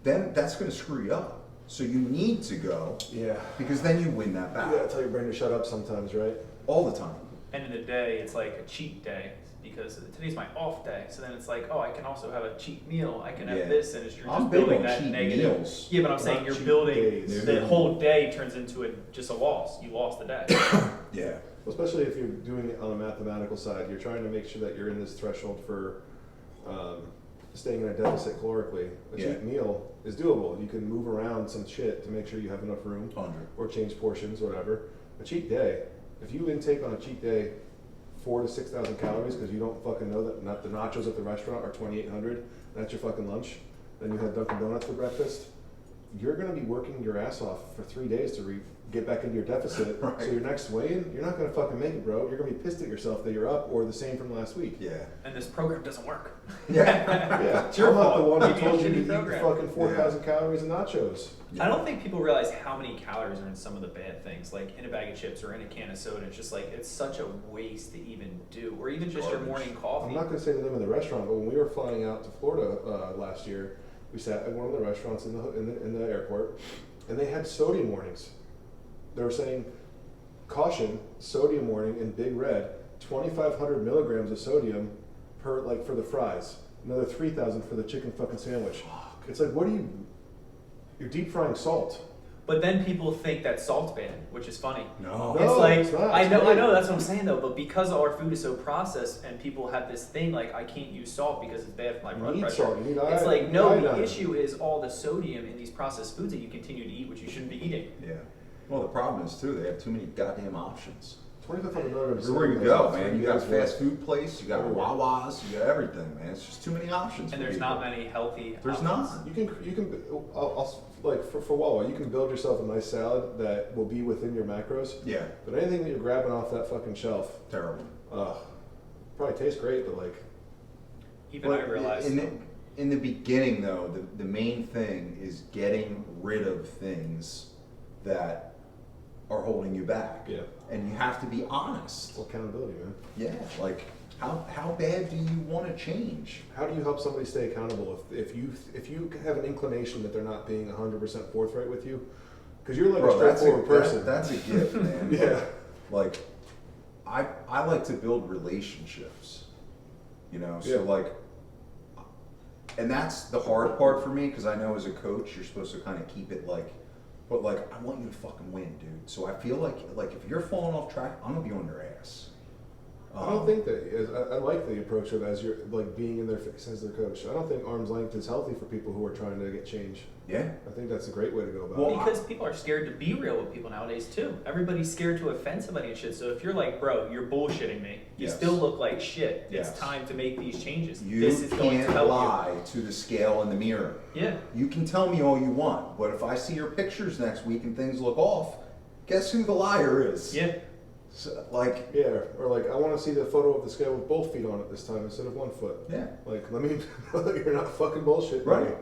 then that's going to screw you up. So you need to go, Yeah. because then you win that You battle gotta tell your brain to shut up sometimes, right? all the time. End of the day, it's like a cheat day because today's my off day. So then it's like, oh, I can also have a cheat meal. I can Yeah. have this, and you're I'm just big building on that cheat negative. meals. Yeah, but I'm saying Not you're cheat building days. the whole day turns into just a loss. You lost the day. Yeah. Especially if you're doing it on a mathematical side, you're trying to make sure that you're in this threshold for staying in a deficit calorically. A Yeah. cheat meal is doable. You can move around some shit to make sure you have enough room 100. or change portions, whatever. A cheat day, if you intake on a cheat day 4,000 to 6,000 calories because you don't fucking know that not the nachos at the restaurant are 2,800, that's your fucking lunch, then you had Dunkin' Donuts for breakfast, you're going to be working your ass off for 3 days to get back into your deficit. Right. So your next weigh-in, you're not going to fucking make it, bro. You're going to be pissed at yourself that you're up or the same from last week. Yeah. And this program doesn't work. Yeah. Yeah, It's your I'm not the fault. one who Maybe you told you should to be eat programmed. fucking 4,000 calories of nachos. I don't think people realize how many calories are in some of the bad things, like in a bag of chips or in a can of soda. It's just like, it's such a waste to even do. Or even just your Garbage. morning I'm coffee. not going to say the name of the restaurant, but when we were flying out to Florida last year, we sat at one of the restaurants in the airport, and they had sodium warnings. They were saying, caution, sodium warning in big red, 2,500 milligrams of sodium per, like, for the fries, another 3,000 for the chicken fucking sandwich. It's like, you're deep frying salt. But then people think that salt's bad, which is funny. No. It's like, it's not. I It's know, great. that's what I'm saying though, but because our food is so processed and people have this thing like, I can't use salt because it's bad for my You blood need pressure. salt, you need It's iodine, like, you need no, the iodine. issue is all the sodium in these processed foods that you continue to eat, which you shouldn't be eating. Yeah. Well, the problem is too, they have too many goddamn options. 2,500 milligrams. Everywhere you go, man, you got a That's fast food place, you got Wawa's, you got everything, man. It's just too many options. And for there's people. not many healthy There's options. not. You can like for Wawa, you can build yourself a nice salad that will be within your macros. Yeah. But anything that you're grabbing off that fucking shelf, Terrible. probably tastes great, but like, Even I But realized. in the beginning, though, the main thing is getting rid of things that are holding you back. yeah, And you have to be honest. it's accountability, man. Yeah, like how bad do you want to change? How do you help somebody stay accountable if you have an inclination that they're not being 100% forthright with you? Because you're like Bro, a straightforward person. that's a gift, man. Yeah. Like I like to build relationships. You know, so Yeah. like, and that's the hard part for me because I know as a coach you're supposed to kind of keep it like, but like I want you to fucking win, dude. So I feel like if you're falling off track, I'm gonna be on your ass. I don't think that. I like the approach of as you're like being in their face as their coach. I don't think arm's length is healthy for people who are trying to get change. Yeah. I think that's a great way to go about Well, it. Because people are scared to be real with people nowadays too. Everybody's scared to offend somebody and shit. So if you're like, bro, you're bullshitting me. You Yes. still look like shit. Yes. It's time to make these changes. You this is going to can't help lie to the scale in the mirror. you. Yeah. You can tell me all you want, but if I see your pictures next week and things look off, guess who the liar is? Yeah. So, like, Yeah, or like I want to see the photo of the scale with both feet on it this time instead of one foot. yeah. Like, let me know that you're not fucking bullshit. Right.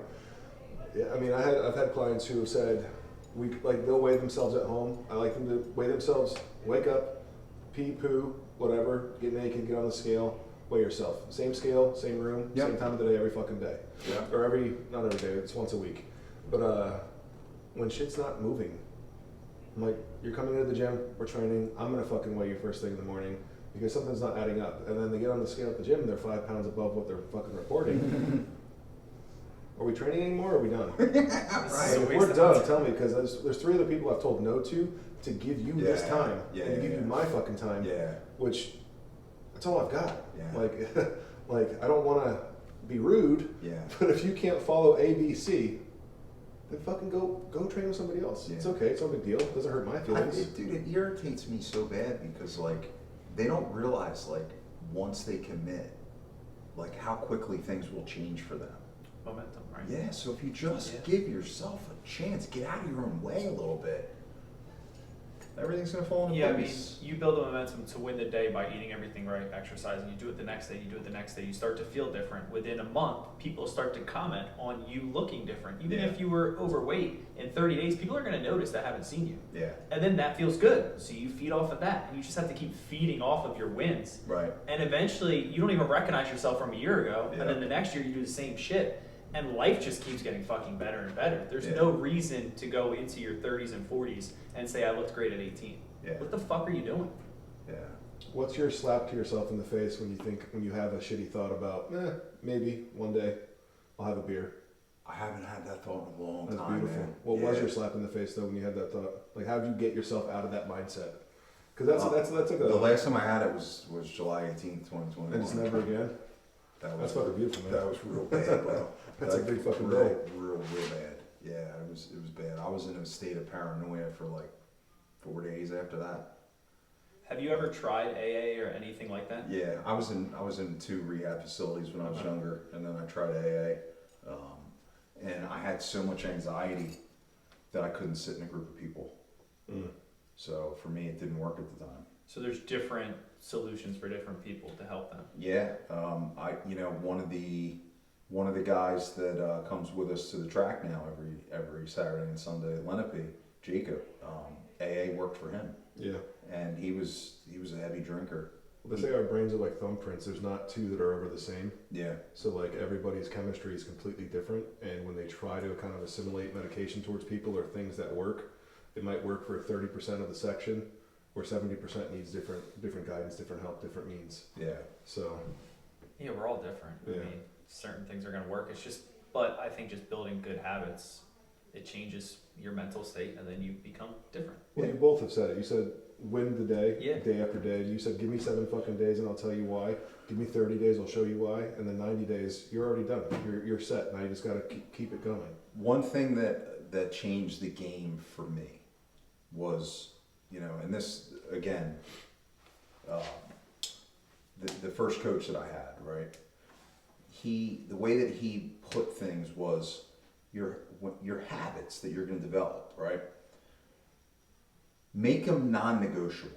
Yeah, I mean, I've had clients who have said they'll weigh themselves at home. I like them to weigh themselves, wake up, pee, poo, whatever, get naked, get on the scale, weigh yourself. Same scale, same room, Yep. same time of the day, every fucking day. Yeah. Or not every day, it's once a week. But when shit's not moving, I'm like, you're coming into the gym, we're training, I'm gonna fucking weigh you first thing in the morning because something's not adding up. And then they get on the scale at the gym, they're 5 pounds above what they're fucking reporting. Are we training anymore or are we done? This is Like, a if waste we're of done, time. tell me, because there's 3 other people I've told no to give you this Yeah, time yeah, and to give yeah. you my fucking time, Yeah. which that's all I've got. Yeah. Like I don't want to be rude, Yeah. but if you can't follow A, B, C, then fucking go train with somebody else. Yeah. It's okay. It's no big deal. It doesn't hurt my feelings. Dude, it irritates me so bad because like they don't realize like once they commit, like how quickly things will change for them. Momentum, right? Yeah, so if you just Yeah. give yourself a chance, get out of your own way a little bit. everything's gonna fall into Yeah, I mean, place. you build the momentum to win the day by eating everything right, exercising. You do it the next day, you do it the next day. You start to feel different. Within a month, people start to comment on you looking different. Even Yeah. if you were overweight, in 30 days, people are going to notice that haven't seen you. Yeah, And then that feels good. So you feed off of that. And you just have to keep feeding off of your wins. right. And eventually, you don't even recognize yourself from a year ago. Yeah. And then the next year, you do the same shit. And life just keeps getting fucking better and better. There's Yeah. no reason to go into your 30s and 40s and say, I looked great at 18. Yeah. What the fuck are you doing? Yeah. What's your slap to yourself in the face when you have a shitty thought about, maybe one day I'll have a beer? I haven't had that thought in a long That's time, beautiful. man. What Yeah. was your slap in the face though when you had that thought? Like, how did you get yourself out of that mindset? Because that's like The last time I had it was July 18th, 2021. and it's never again. That That's was fucking beautiful, man. that was real bad, bro. That's a Like, big fucking real, day. real bad. Yeah, it was bad. I was in a state of paranoia for like 4 days after that. Have you ever tried AA or anything like that? Yeah, I was in 2 rehab facilities when I was Okay. younger, and then I tried AA, and I had so much anxiety that I couldn't sit in a group of people. Mm. So for me, it didn't work at the time. So there's different solutions for different people to help them. Yeah, one of the guys that comes with us to the track now every Saturday and Sunday at Lenape, Jacob, AA worked for him, Yeah. and he was a heavy drinker. Well, they say our brains are like thumbprints. There's not two that are ever the same. Yeah, So like everybody's chemistry is completely different, and when they try to kind of assimilate medication towards people or things that work, it might work for 30% of the section, where 70% needs different guidance, different help, different means. yeah, So Yeah, we're all different. Yeah. I mean, certain things are going to work. It's just, but I think just building good habits, it changes your mental state, and then you become different. well, Yeah. you both have said it. You said win the day, Yeah. day after day. You said give me 7 fucking days and I'll tell you why. Give me 30 days, I'll show you why. And then 90 days, you're already done. You're set. Now you just got to keep it going. One thing that changed the game for me was, and this again, the first coach that I had, right? The way that he put things was your habits that you're going to develop, right? Make them non-negotiable.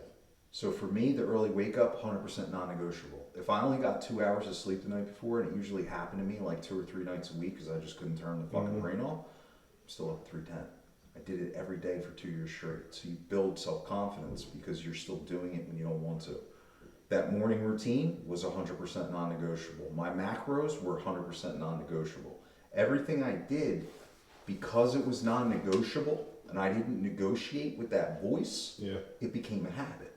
So for me, the early wake up, 100% non-negotiable. If I only got 2 hours of sleep the night before, and it usually happened to me like 2 or 3 nights a week because I just couldn't turn the fucking brain off, I'm still up at 310. I did it every day for 2 years straight. So you build self-confidence because you're still doing it when you don't want to. That morning routine was 100% non-negotiable. My macros were 100% non-negotiable. Everything I did, because it was non-negotiable and I didn't negotiate with that voice, Yeah. it became a habit.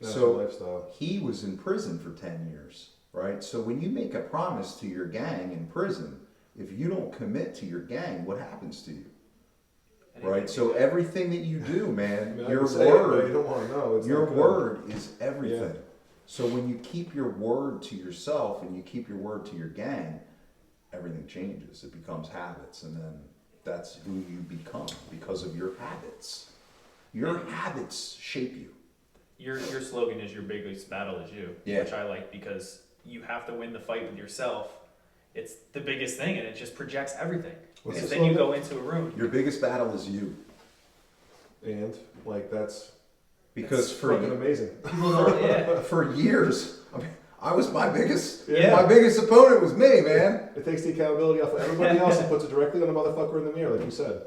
That's So- your lifestyle. He was in prison for 10 years, right? So when you make a promise to your gang in prison, if you don't commit to your gang, what happens to you? Right? So everything that you do, I man, mean, I your can say it, but you word, don't want to know. It's your not good. word is everything. Yeah. So when you keep your word to yourself and you keep your word to your gang, everything changes. It becomes habits, and then that's who you become because of your habits. Your habits shape you. Your slogan is your biggest battle is you, Yeah. which I like because you have to win the fight with yourself. It's the biggest thing, and it just projects everything. What's Because the then you slogan? go into a room. Your biggest battle is you. And like that's Because fucking amazing. People don't, yeah. for years, I was my biggest. Yeah. My biggest opponent was me, man. It takes the accountability off of everybody else and puts it directly on the motherfucker in the mirror, like you said.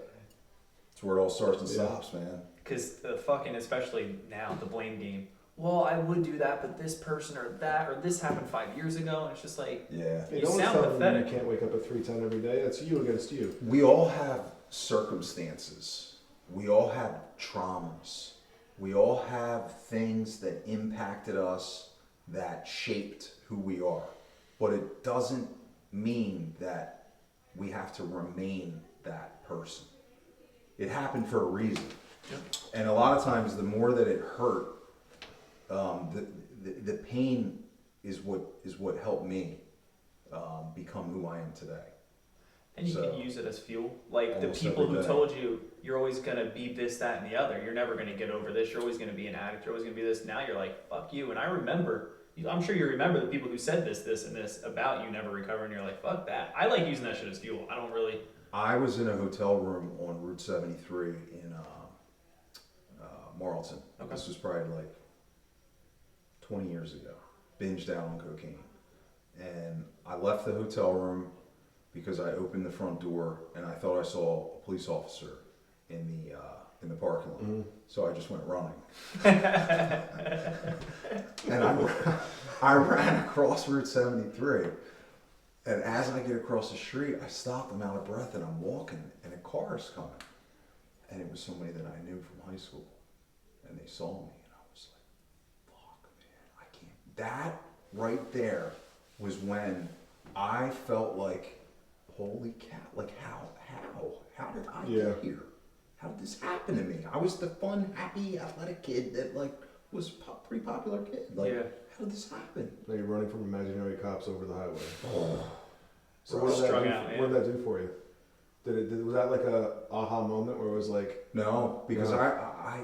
That's where it all starts and Yeah. stops, man. Because the fucking, especially now, the blame game. Well, I would do that, but this person or that or this happened 5 years ago, and it's just like, Yeah. You no one's sound telling pathetic. you can't wake up at 3:10 every day. That's you against you. We all have circumstances. We all have traumas. We all have things that impacted us that shaped who we are. But it doesn't mean that we have to remain that person. It happened for a reason. Yep. And a lot of times, the more that it hurt, the pain is what helped me become who I am today. and you So, can use it as fuel. Like the almost people every who day. told you you're always gonna be this, that, and the other. You're never gonna get over this. You're always gonna be an addict. You're always gonna be this. Now you're like, fuck you. And I remember. I'm sure you remember the people who said this, and this about you never recover, and you're like, fuck that. I like using that shit as fuel. I don't really. I was in a hotel room on Route 73 in Marlton. Okay. This was probably like 20 years ago. Binged out on cocaine. And I left the hotel room because I opened the front door and I thought I saw a police officer in the parking lot. Mm-hmm. So I just went running. And I ran across Route 73. And as I get across the street, I stop, I'm out of breath, and I'm walking, and a car is coming. And it was somebody that I knew from high school. And they saw me, and I was like, fuck, man, I can't. That right there was when I felt like, holy cow, like how did I get here? How did this happen to me? I was the fun, happy, athletic kid that like was pretty popular kid. Like, how did this happen? Now you're running from imaginary cops over the highway. Oh. So what did that do for you? Was that like a aha moment where it was like? No, because I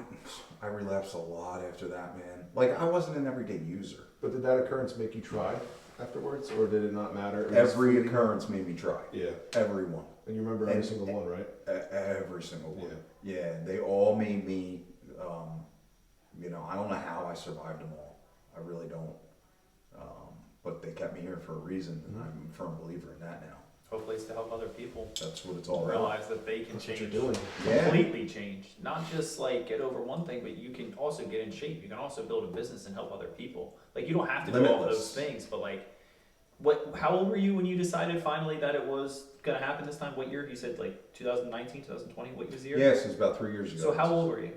relapsed a lot after that, man. Like I wasn't an everyday user. But did that occurrence make you try afterwards, or did it not matter? Every occurrence made me try. Yeah. Every one. And you remember every single one, right? Every single one. Yeah. They all made me. I don't know how I survived them all. I really don't. But they kept me here for a reason, and I'm a firm believer in that now. Hopefully it's to help other people That's what it's all about. realize that they can That's change, what you're doing. completely change. Not just like get over one thing, but you can also get in shape. You can also build a business and help other people. Like you don't have to do all those things, but like, how old were you when you decided finally that it was gonna happen this time? What year? You said like 2019, 2020. What was the year? Yes, it was about 3 years ago. So how old were you?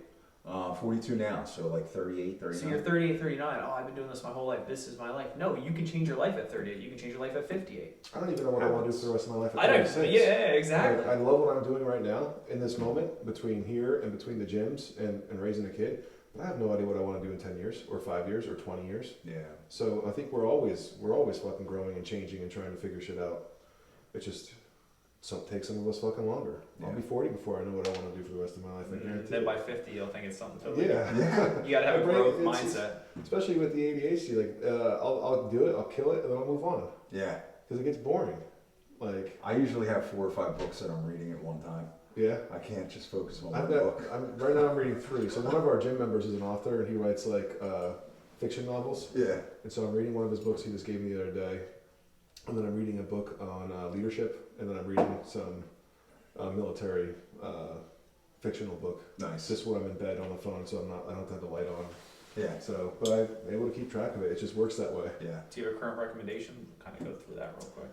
42 now, so like 38, 39. So you're 38, 39. Oh, I've been doing this my whole life. This is my life. No, you can change your life at 38. You can change your life at 58. I don't even know what I want to do for the rest of my life. At I don't. 26. Yeah, exactly. I love what I'm doing right now in this moment between here and between the gyms and raising a kid. But I have no idea what I want to do in 10 years or 5 years or 20 years. Yeah. So I think we're always fucking growing and changing and trying to figure shit out. It just takes some of us fucking longer. Yeah. I'll be 40 before I know what I want to do for the rest of my life. I guarantee. Then it. by 50, you'll think it's something totally Yeah. different. You gotta have a growth mindset. Especially with the ADHD, like I'll do it, I'll kill it, and then I'll move on Yeah. because it gets boring. Like I usually have 4 or 5 books that I'm reading at one time. yeah. I can't just focus on I've one got, book. right now I'm reading 3. So one of our gym members is an author and he writes like fiction novels. Yeah. And so I'm reading one of his books he just gave me the other day. And then I'm reading a book on leadership. And then I'm reading some military fictional book. Nice. It's just when I'm in bed on the phone, so I don't have the light on. Yeah. So, but I'm able to keep track of it. It just works that way. Yeah. Do you have a current recommendation? Kind of go through that real quick.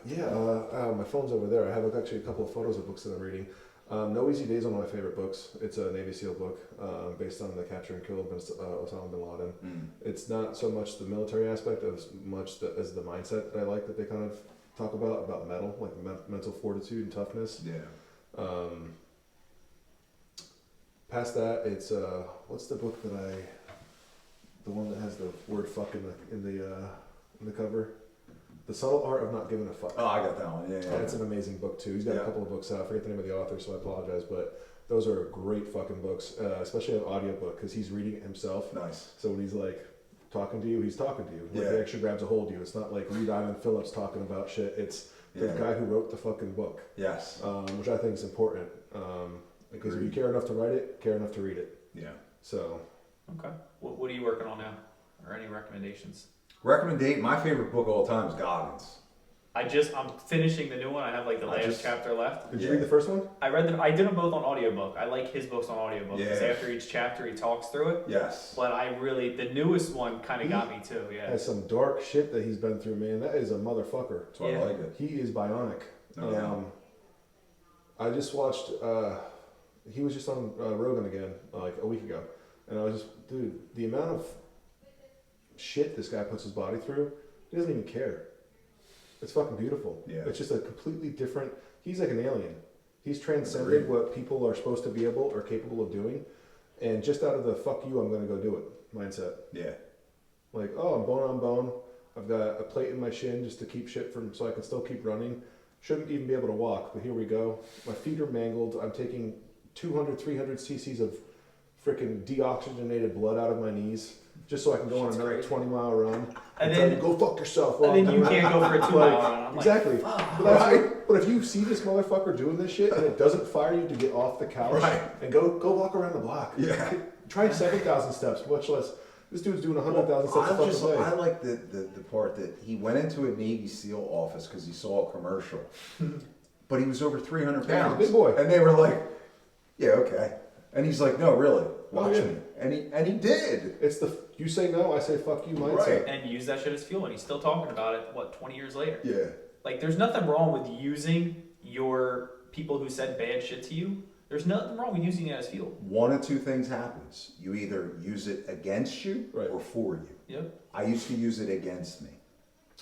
Yeah, my phone's over there. I have actually a couple of photos of books that I'm reading. No Easy Days, one of my favorite books. It's a Navy SEAL book based on the capture and kill of Osama bin Laden. It's not so much the military aspect as much as the mindset that I like that they kind of talk about mental, like mental fortitude and toughness. Yeah. Past that, it's what's the book that the one that has the word "fuck" in the cover? The Subtle Art of Not Giving a Fuck. Oh, I got that one. Yeah. That's an amazing book too. He's got a couple of books out. I forget the name of the author, so I apologize, but those are great fucking books, especially an audiobook because he's reading it himself. Nice. So when he's like talking to you, he's talking to you. Like, Yeah. he actually grabs a hold of you. It's not like Lee Diamond Phillips talking about shit. It's the guy who wrote the fucking book. Yes. Which I think is important. Because if you care enough to write it, care enough to read it. Yeah. So. Okay. What are you working on now? Or any recommendations? My favorite book of all time is Goggins. I'm finishing the new one. I have like the last chapter left. Did you read the first one? I read them. I did them both on audiobook. I like his books on audiobook because Yeah. after each chapter he talks through it. Yes. But the newest one kind of got me too. Yeah. Has some dark shit that he's been through, man. That is a motherfucker. That's why I like it. He is bionic. No doubt. I just watched. He was just on Rogan again like a week ago, and I was just, dude, the amount of shit this guy puts his body through, he doesn't even care. It's fucking beautiful. Yeah. It's just a completely different. He's like an alien. He's transcended what people are supposed to be able or capable of doing, and just out of the "fuck you, I'm gonna go do it" mindset. Yeah. Like, oh, I'm bone on bone. I've got a plate in my shin just to keep shit from, so I can still keep running. Shouldn't even be able to walk, but here we go. My feet are mangled. I'm taking 200, 300 cc's of freaking deoxygenated blood out of my knees just so I can go on another 20-mile run. And tell then you, go fuck yourself. and then you can't go for a 2-mile run. I'm Exactly. Like, fuck. But, but if you see this motherfucker doing this shit and it doesn't fire you to get off the couch and go walk around the block. Yeah. Try 7,000 steps, much less. This dude's doing 100,000 steps a fucking day. I like the part that he went into a Navy SEAL office because he saw a commercial, but he was over 300 Yeah, pounds. he's a big boy. And they were like, "Yeah, okay." And he's like, "No, really, watch yeah. me." And he did. It's the you say no, I say fuck you mindset. Right. And use that shit as fuel, and he's still talking about it. 20 years later? Yeah. Like, there's nothing wrong with using your people who said bad shit to you. There's nothing wrong with using it as fuel. One of two things happens: you either use it against you or for you. Yep. I used to use it against me.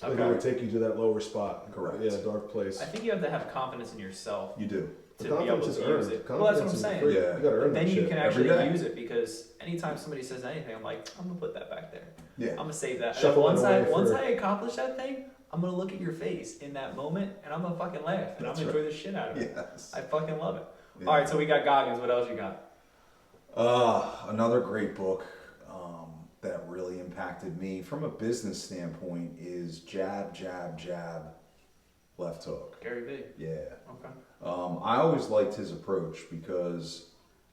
Like it would take you to that lower spot. Correct. Yeah, dark place. I think you have to have confidence in yourself You do. to be able to use it. Well, that's what I'm saying. Free. Yeah. You gotta earn Then that you shit. can Every actually day. use it, because anytime somebody says anything, I'm like, I'm gonna put that back there. Yeah. I'm gonna save that. Shuffle And it then away once for- I accomplish that thing, I'm gonna look at your face in that moment, and I'm gonna fucking laugh, and That's I'm gonna enjoy the shit out of it. Yes. I fucking love it. Yeah. All right, so we got Goggins. What else you got? Another great book that really impacted me from a business standpoint is Jab, Jab, Jab, Left Hook. Gary Vee. Yeah. Okay. I always liked his approach because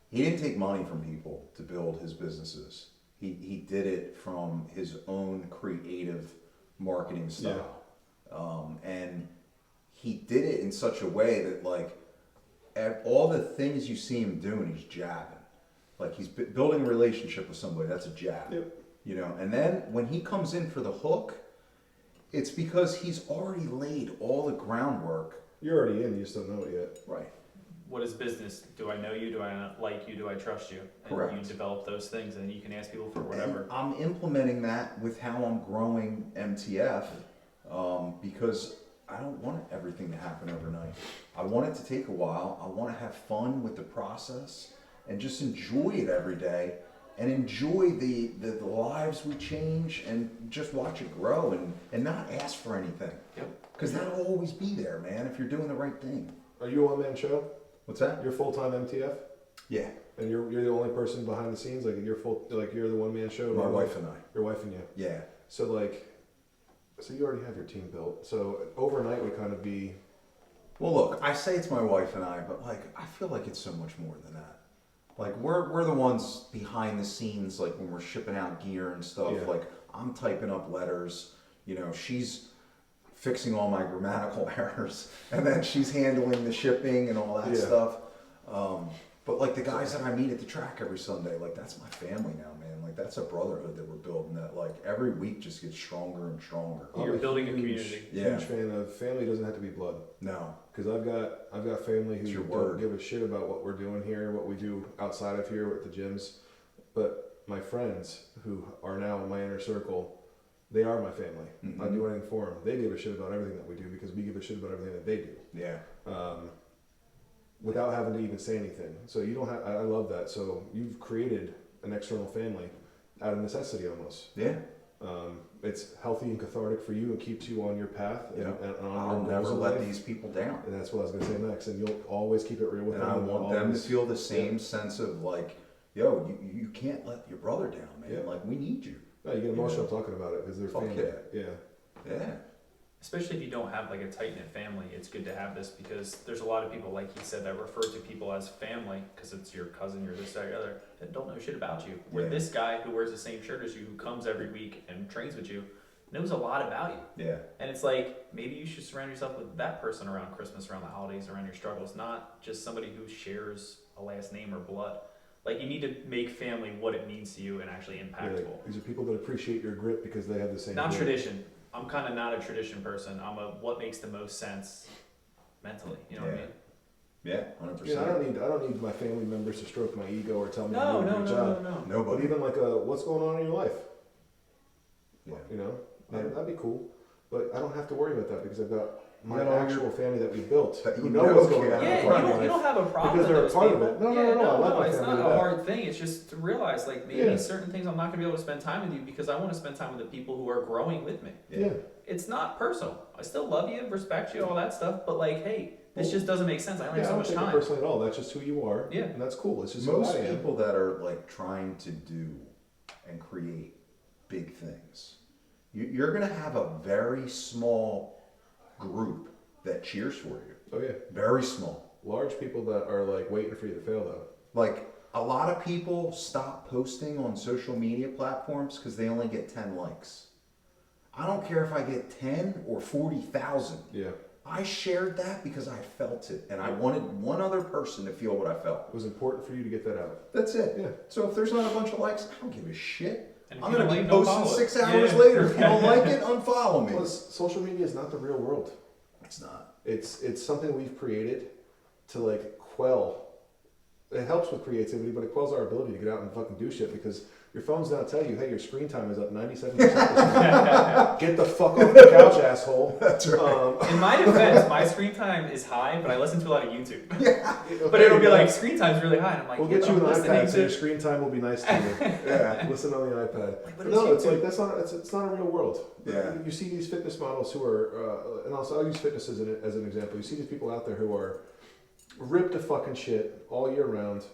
he didn't take money from people to build his businesses. He did it from his own creative marketing style. And he did it in such a way that, like, at all the things you see him doing, he's jabbing. Like, he's building a relationship with somebody, that's a jab. Yep. You know, and then when he comes in for the hook, it's because he's already laid all the groundwork. You're already in, you just don't know it yet. Right. What is business? Do I know you? Do I not like you? Do I trust you? And Correct. you develop those things, and you can ask people for whatever. And I'm implementing that with how I'm growing MTF because I don't want everything to happen overnight. I want it to take a while. I want to have fun with the process and just enjoy it every day and enjoy the lives we change and just watch it grow and not ask for anything. Yep. Because that'll always be there, man, if you're doing the right thing. Are you a one-man show? What's that? You're full-time MTF? Yeah. And you're the only person behind the scenes? Like, you're the one-man show? My wife and I. Your wife and you? Yeah. So, so you already have your team built. So overnight would kind of be... Well, look, I say it's my wife and I, but, like, I feel like it's so much more than that. Like, we're the ones behind the scenes, like, when we're shipping out gear and stuff. Yeah. Like, I'm typing up letters, you know, she's fixing all my grammatical errors, and then she's handling the shipping and all that Yeah. stuff. But, like, the guys that I meet at the track every Sunday, like, that's my family now, man. Like, that's a brotherhood that we're building that, like, every week just gets stronger and stronger. You're I'm building a huge, community. Yeah. Huge fan of family. Doesn't have to be blood. No. Because I've got family It's who your don't word. give a shit about what we're doing here, what we do outside of here at the gyms. But my friends who are now in my inner circle, they are my family. Mhm. I do anything for them. They give a shit about everything that we do because we give a shit about everything that they do. Yeah. Without having to even say anything. So you don't have. I love that. So you've created an external family out of necessity almost. Yeah. It's healthy and cathartic for you and keeps you on your path. Yeah. And on I'll your never goals in let life. these people down. And that's what I was gonna say next. And you'll always keep it real with And them. I and want them to always- feel the same sense of, like, yo, you can't let your brother down, man. Yeah. Like, we need you. No, you get emotional talking about it because they're Fuck family. yeah. Yeah. Yeah. Especially if you don't have like a tight knit family, it's good to have this, because there's a lot of people, like he said, that refer to people as family because it's your cousin, you're this, that, or the other, that don't know shit about you. Where Yeah. this guy who wears the same shirt as you, who comes every week and trains with you, knows a lot about you. Yeah. And it's like, maybe you should surround yourself with that person around Christmas, around the holidays, around your struggles, not just somebody who shares a last name or blood. Like, you need to make family what it means to you and actually impactful. These are people that appreciate your grit because they have the same. Not grit. tradition. I'm kind of not a tradition person. I'm a what makes the most sense mentally. You know what I mean? Yeah. 100%. Yeah, I don't need my family members to stroke my ego or tell me No, I'm doing no, a good no, job. no, no. But Nobody. even like what's going on in your life? Yeah. You know, Yeah. that'd be cool. But I don't have to worry about that because I've got my You got all actual your- family that we built That who you know know what's going can- on Yeah, in you my don't, life. you don't have a problem Because with they're a those part of people. it. No, yeah, I love my it's family not to a death. hard thing. It's just to realize, like, maybe Yeah. certain things I'm not going to be able to spend time with you because I want to spend time with the people who are growing with me. Yeah. It's not personal. I still love you, respect you, all that stuff. But, like, hey, This just doesn't make sense. I only have so I much don't take it time. personally at all. That's just who you are. Yeah. And that's cool. It's just Most who I am. people that are like trying to do and create big things, you're going to have a very small group that cheers for you. Oh yeah. Very small. Large people that are like waiting for you to fail though. Like a lot of people stop posting on social media platforms because they only get 10 likes. I don't care if I get 10 or 40,000. Yeah. I shared that because I felt it, and I wanted one other person to feel what I felt. It was important for you to get that out. That's it. Yeah. So if there's not a bunch of likes, I don't give a shit. And if I'm you going to don't be like, don't posting follow it. 6 hours Yeah. later. If you don't like it, unfollow me. Plus, social media is not the real world. It's not. It's something we've created to like quell. It helps with creativity, but it quells our ability to get out and fucking do shit because your phone's now telling you, hey, your screen time is up 97%. Get the fuck off the couch, asshole. That's right. In my defense, my screen time is high, but I listen to a lot of YouTube. Okay, But it'll be like, screen time's really high, and I'm like, we'll yeah, get you I'm an listening iPad so your to... screen time will be nice to you. Yeah. Listen on the iPad. But But it's no, it's YouTube. like that's not. It's not a real world. Yeah. You see these fitness models who are, and also I'll use fitness as an example. You see these people out there who are ripped to fucking shit all year round.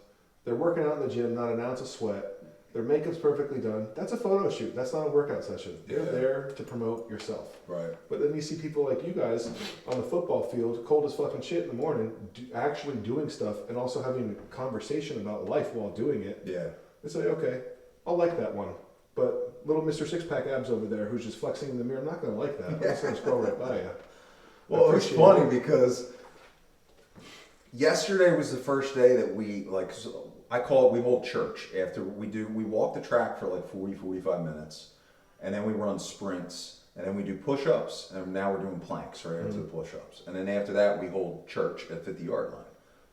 They're working out in the gym, not an ounce of sweat. Their makeup's perfectly done. That's a photo shoot. That's not a workout session. You're Yeah. there to promote yourself. Right. But then you see people like you guys on the football field, cold as fucking shit in the morning, actually doing stuff and also having a conversation about life while doing it. Yeah. They say, okay, I'll like that one. But little Mr. Six-Pack Abs over there who's just flexing in the mirror, I'm not going to like that. I'm just going to scroll right by you. Well, it was funny because yesterday was the first day that we, like, I call it, we hold church. After we walk the track for like 40, 45 minutes, and then we run sprints, and then we do push-ups, and now we're doing planks right after the push-ups. And then after that, we hold church at 50-yard line.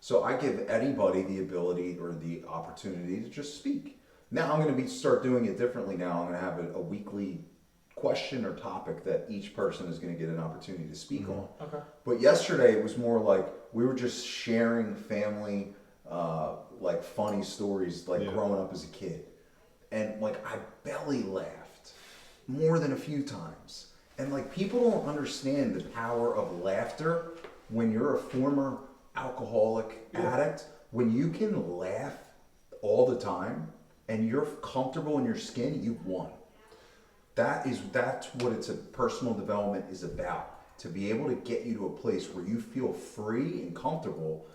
So I give anybody the ability or the opportunity to just speak. Now I'm going to start doing it differently now. I'm going to have a weekly question or topic that each person is going to get an opportunity to speak on. Okay. But yesterday it was more like we were just sharing family, like funny stories, like growing up as a kid. And like I belly laughed more than a few times. And like people don't understand the power of laughter when you're a former alcoholic addict. When you can laugh all the time and you're comfortable in your skin, you've won. That's what it's a personal development is about. To be able to get you to a place where you feel free and comfortable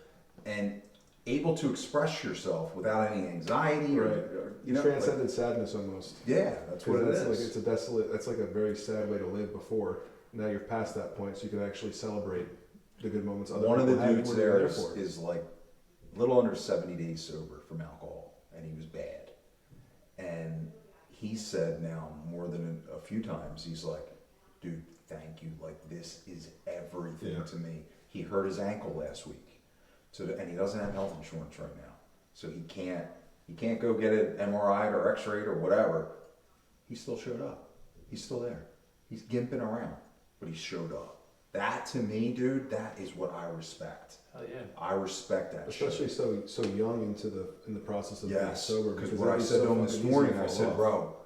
and able to express yourself without any anxiety or you know, transcended sadness almost. Yeah, that's what it is. Like, it's a desolate. That's like a very sad way to live. Before now, you're past that point, so you can actually celebrate the good moments. One of the dudes were there for. is like a little under 70 days sober from alcohol, and he was bad. And he said now more than a few times, he's like, dude, thank you. Like, this is everything to me. He hurt his ankle last week. And he doesn't have health insurance right now. So he can't go get an MRI or X-rayed or whatever. He still showed up. He's still there. He's gimping around, but he showed up. That to me, dude, that is what I respect. Hell yeah. I respect that Especially shit. so young in the process of being sober. Because Because what I it'd be said so to him this fucking easy morning, to I fall said, off. bro,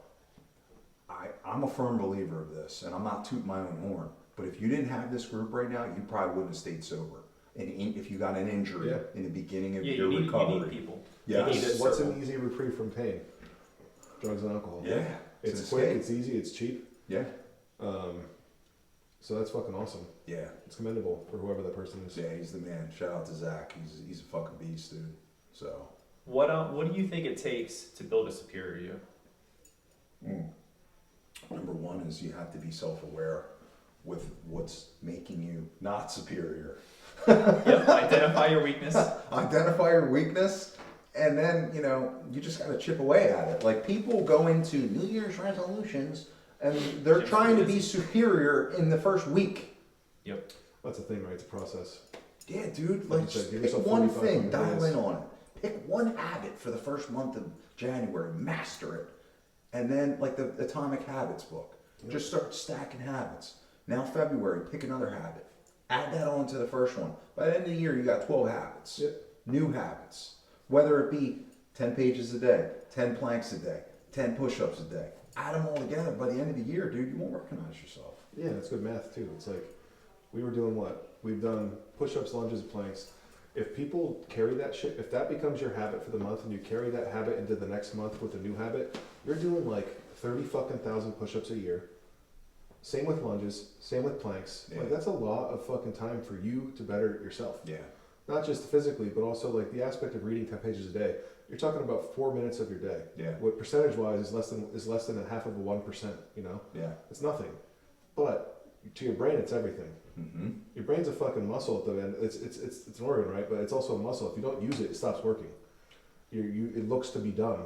I'm a firm believer of this, and I'm not tooting my own horn, but if you didn't have this group right now, you probably wouldn't have stayed sober. And if you got an injury in the beginning of Yeah, your recovery. you need people. Yes. You need a What's circle. an easy reprieve from pain? Drugs and alcohol. Yeah. It's an quick, escape. it's easy, it's cheap. Yeah. So that's fucking awesome. Yeah. It's commendable for whoever that person is. Yeah, he's the man. Shout out to Zach. He's a fucking beast, dude. So. What do you think it takes to build a superior you? Number one is you have to be self-aware with what's making you not superior. Yep, identify your weakness. Identify your weakness, and then, you just got to chip away at it. Like, people go into New Year's resolutions, and they're Chip's trying to pretty be superior in the first week. Yep. That's the thing, right? It's a process. Yeah, dude, Like like, you said, just give pick yourself one 45 thing, fucking dial days. in on it. Pick one habit for the first month of January, master it. And then, like the Atomic Habits book, just start stacking habits. Now February, pick another habit. Add that on to the first one. By the end of the year, you got 12 habits. Yep. New habits. Whether it be 10 pages a day, 10 planks a day, 10 push-ups a day. Add them all together. By the end of the year, dude, you won't recognize yourself. Yeah, it's good math too. It's like we were doing what? We've done push-ups, lunges, planks. If people carry that shit, if that becomes your habit for the month and you carry that habit into the next month with a new habit, you're doing like 30,000 push-ups a year. Same with lunges, same with planks. Yeah. Like that's a lot of fucking time for you to better yourself. Yeah. Not just physically, but also like the aspect of reading 10 pages a day. You're talking about 4 minutes of your day. Yeah. What percentage-wise is less than a half of a 1%. You know, Yeah. it's nothing. But to your brain, it's everything. Mm-hmm. Your brain's a fucking muscle at the end. It's an organ, right? But it's also a muscle. If you don't use it, it stops working. It looks to be done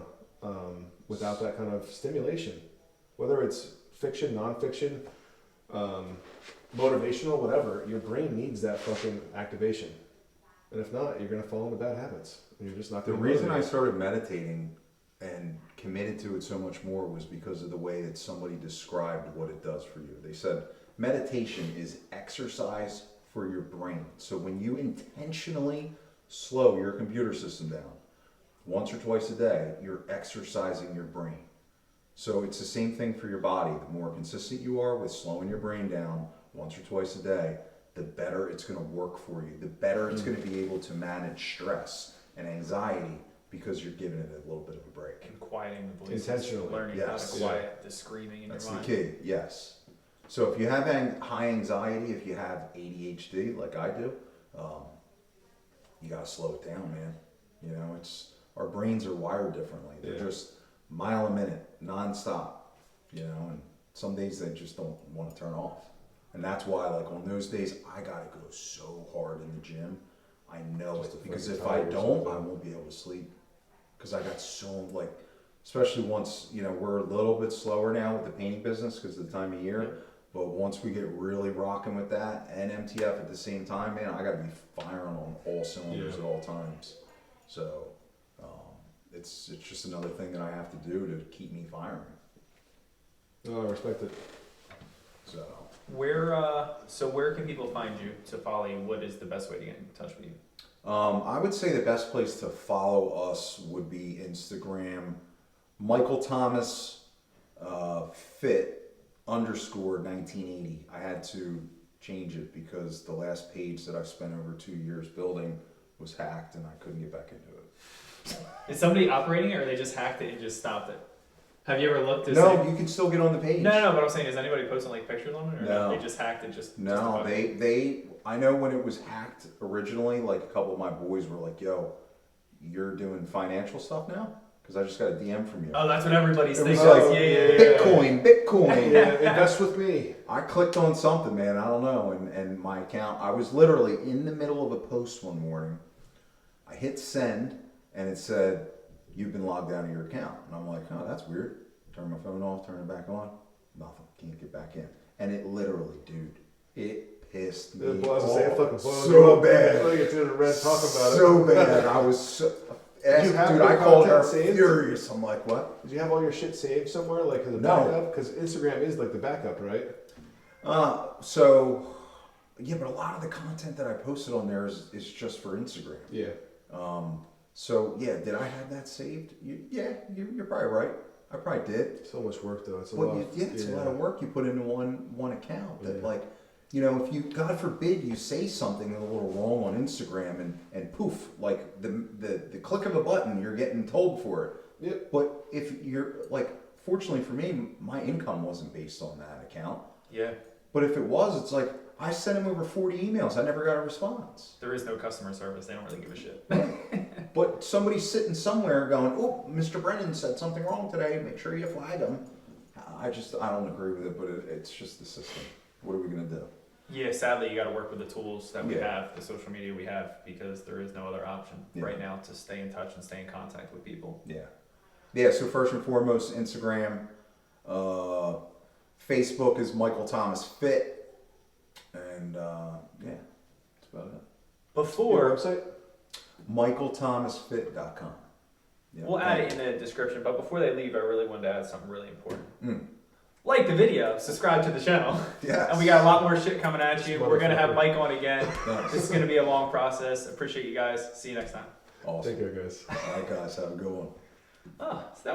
without that kind of stimulation. Whether it's fiction, nonfiction, motivational, whatever, your brain needs that fucking activation. And if not, you're gonna fall into bad habits, and you're just not The gonna. reason I started meditating and committed to it so much more was because of the way that somebody described what it does for you. They said meditation is exercise for your brain. So when you intentionally slow your computer system down once or twice a day, you're exercising your brain. So it's the same thing for your body. The more consistent you are with slowing your brain down once or twice a day, the better it's going to work for you. The better it's going to be able to manage stress and anxiety because you're giving it a little bit of a break. And quieting the voices. Intentionally. Learning Yes. how to quiet the screaming in That's your mind. the key, yes. So if you have high anxiety, if you have ADHD like I do, you got to slow it down, man. You know, our brains are wired differently. They're just mile a minute, nonstop, you know, and some days they just don't want to turn off. And that's why, like, on those days, I got to go so hard in the gym. I know it, because if I don't, I won't be able to sleep. Because I got so, like, especially once, you know, we're a little bit slower now with the painting business because of the time of year. But once we get really rocking with that and MTF at the same time, man, I got to be firing on all cylinders at all times. So it's just another thing that I have to do to keep me firing. No, I respect it. So Where can people find you to follow you? What is the best way to get in touch with you? I would say the best place to follow us would be Instagram, Michael Thomas Fit _1980. I had to change it because the last page that I spent over 2 years building was hacked and I couldn't get back into it. Is somebody operating it, or they just hacked it and just stopped it? Have you ever looked to No, see? you can still get on the page. No, but I'm saying, is anybody posting like pictures on it, or No. they just hacked it? No, I know when it was hacked originally, like a couple of my boys were like, "Yo, you're doing financial stuff now?" Because I just got a DM from you. Oh, that's what everybody's It was thinking. like, Bitcoin. Yeah, invest with me. I clicked on something, man. I don't know, and my account. I was literally in the middle of a post one morning. I hit send, and it said, "You've been logged out of your account." And I'm like, "Oh, that's weird." Turn my phone off, turn it back on. Nothing. Can't get back in. And it literally, dude, it pissed me off so bad. Like it's in a red talk about So bad. I was so... Did you have dude, your I called her content saved? furious. I'm like, what? Did you have all your shit saved somewhere, like as a No. backup? Because Instagram is like the backup, right? Yeah, but a lot of the content that I posted on there is just for Instagram. Yeah. So yeah, did I have that saved? You're probably right. I probably did. So much work though. It's a Well, lot. it's a lot of work you put into one account. That Yeah. like, you know, if you, God forbid, you say something a little wrong on Instagram and poof, like the click of a button, you're getting told for it. Yep. But if you're like, fortunately for me, my income wasn't based on that account. Yeah. But if it was, it's like I sent him over 40 emails. I never got a response. There is no customer service. They don't really give a shit. But somebody's sitting somewhere going, "Oh, Mr. Brennan said something wrong today. Make sure you flag him." I don't agree with it, but it's just the system. What are we gonna do? Yeah, sadly, you got to work with the tools that we Yeah. have, the social media we have, because there is no other option right now to stay in touch and stay in contact with people. Yeah. So first and foremost, Instagram, Facebook is Michael Thomas Fit, and that's about it. Your Before, website? MichaelThomasFit.com. Yeah. we'll add it in the description, but before they leave, I really wanted to add something really important. Mm. Like the video, subscribe to the channel. Yes. And we got a lot more shit coming at you. This We're going to have motherfucker. Mike on again. Nice. This is going to be a long process. Appreciate you guys. See you next time. Awesome. Take care, guys. All right, guys. Have a good one. Oh, so that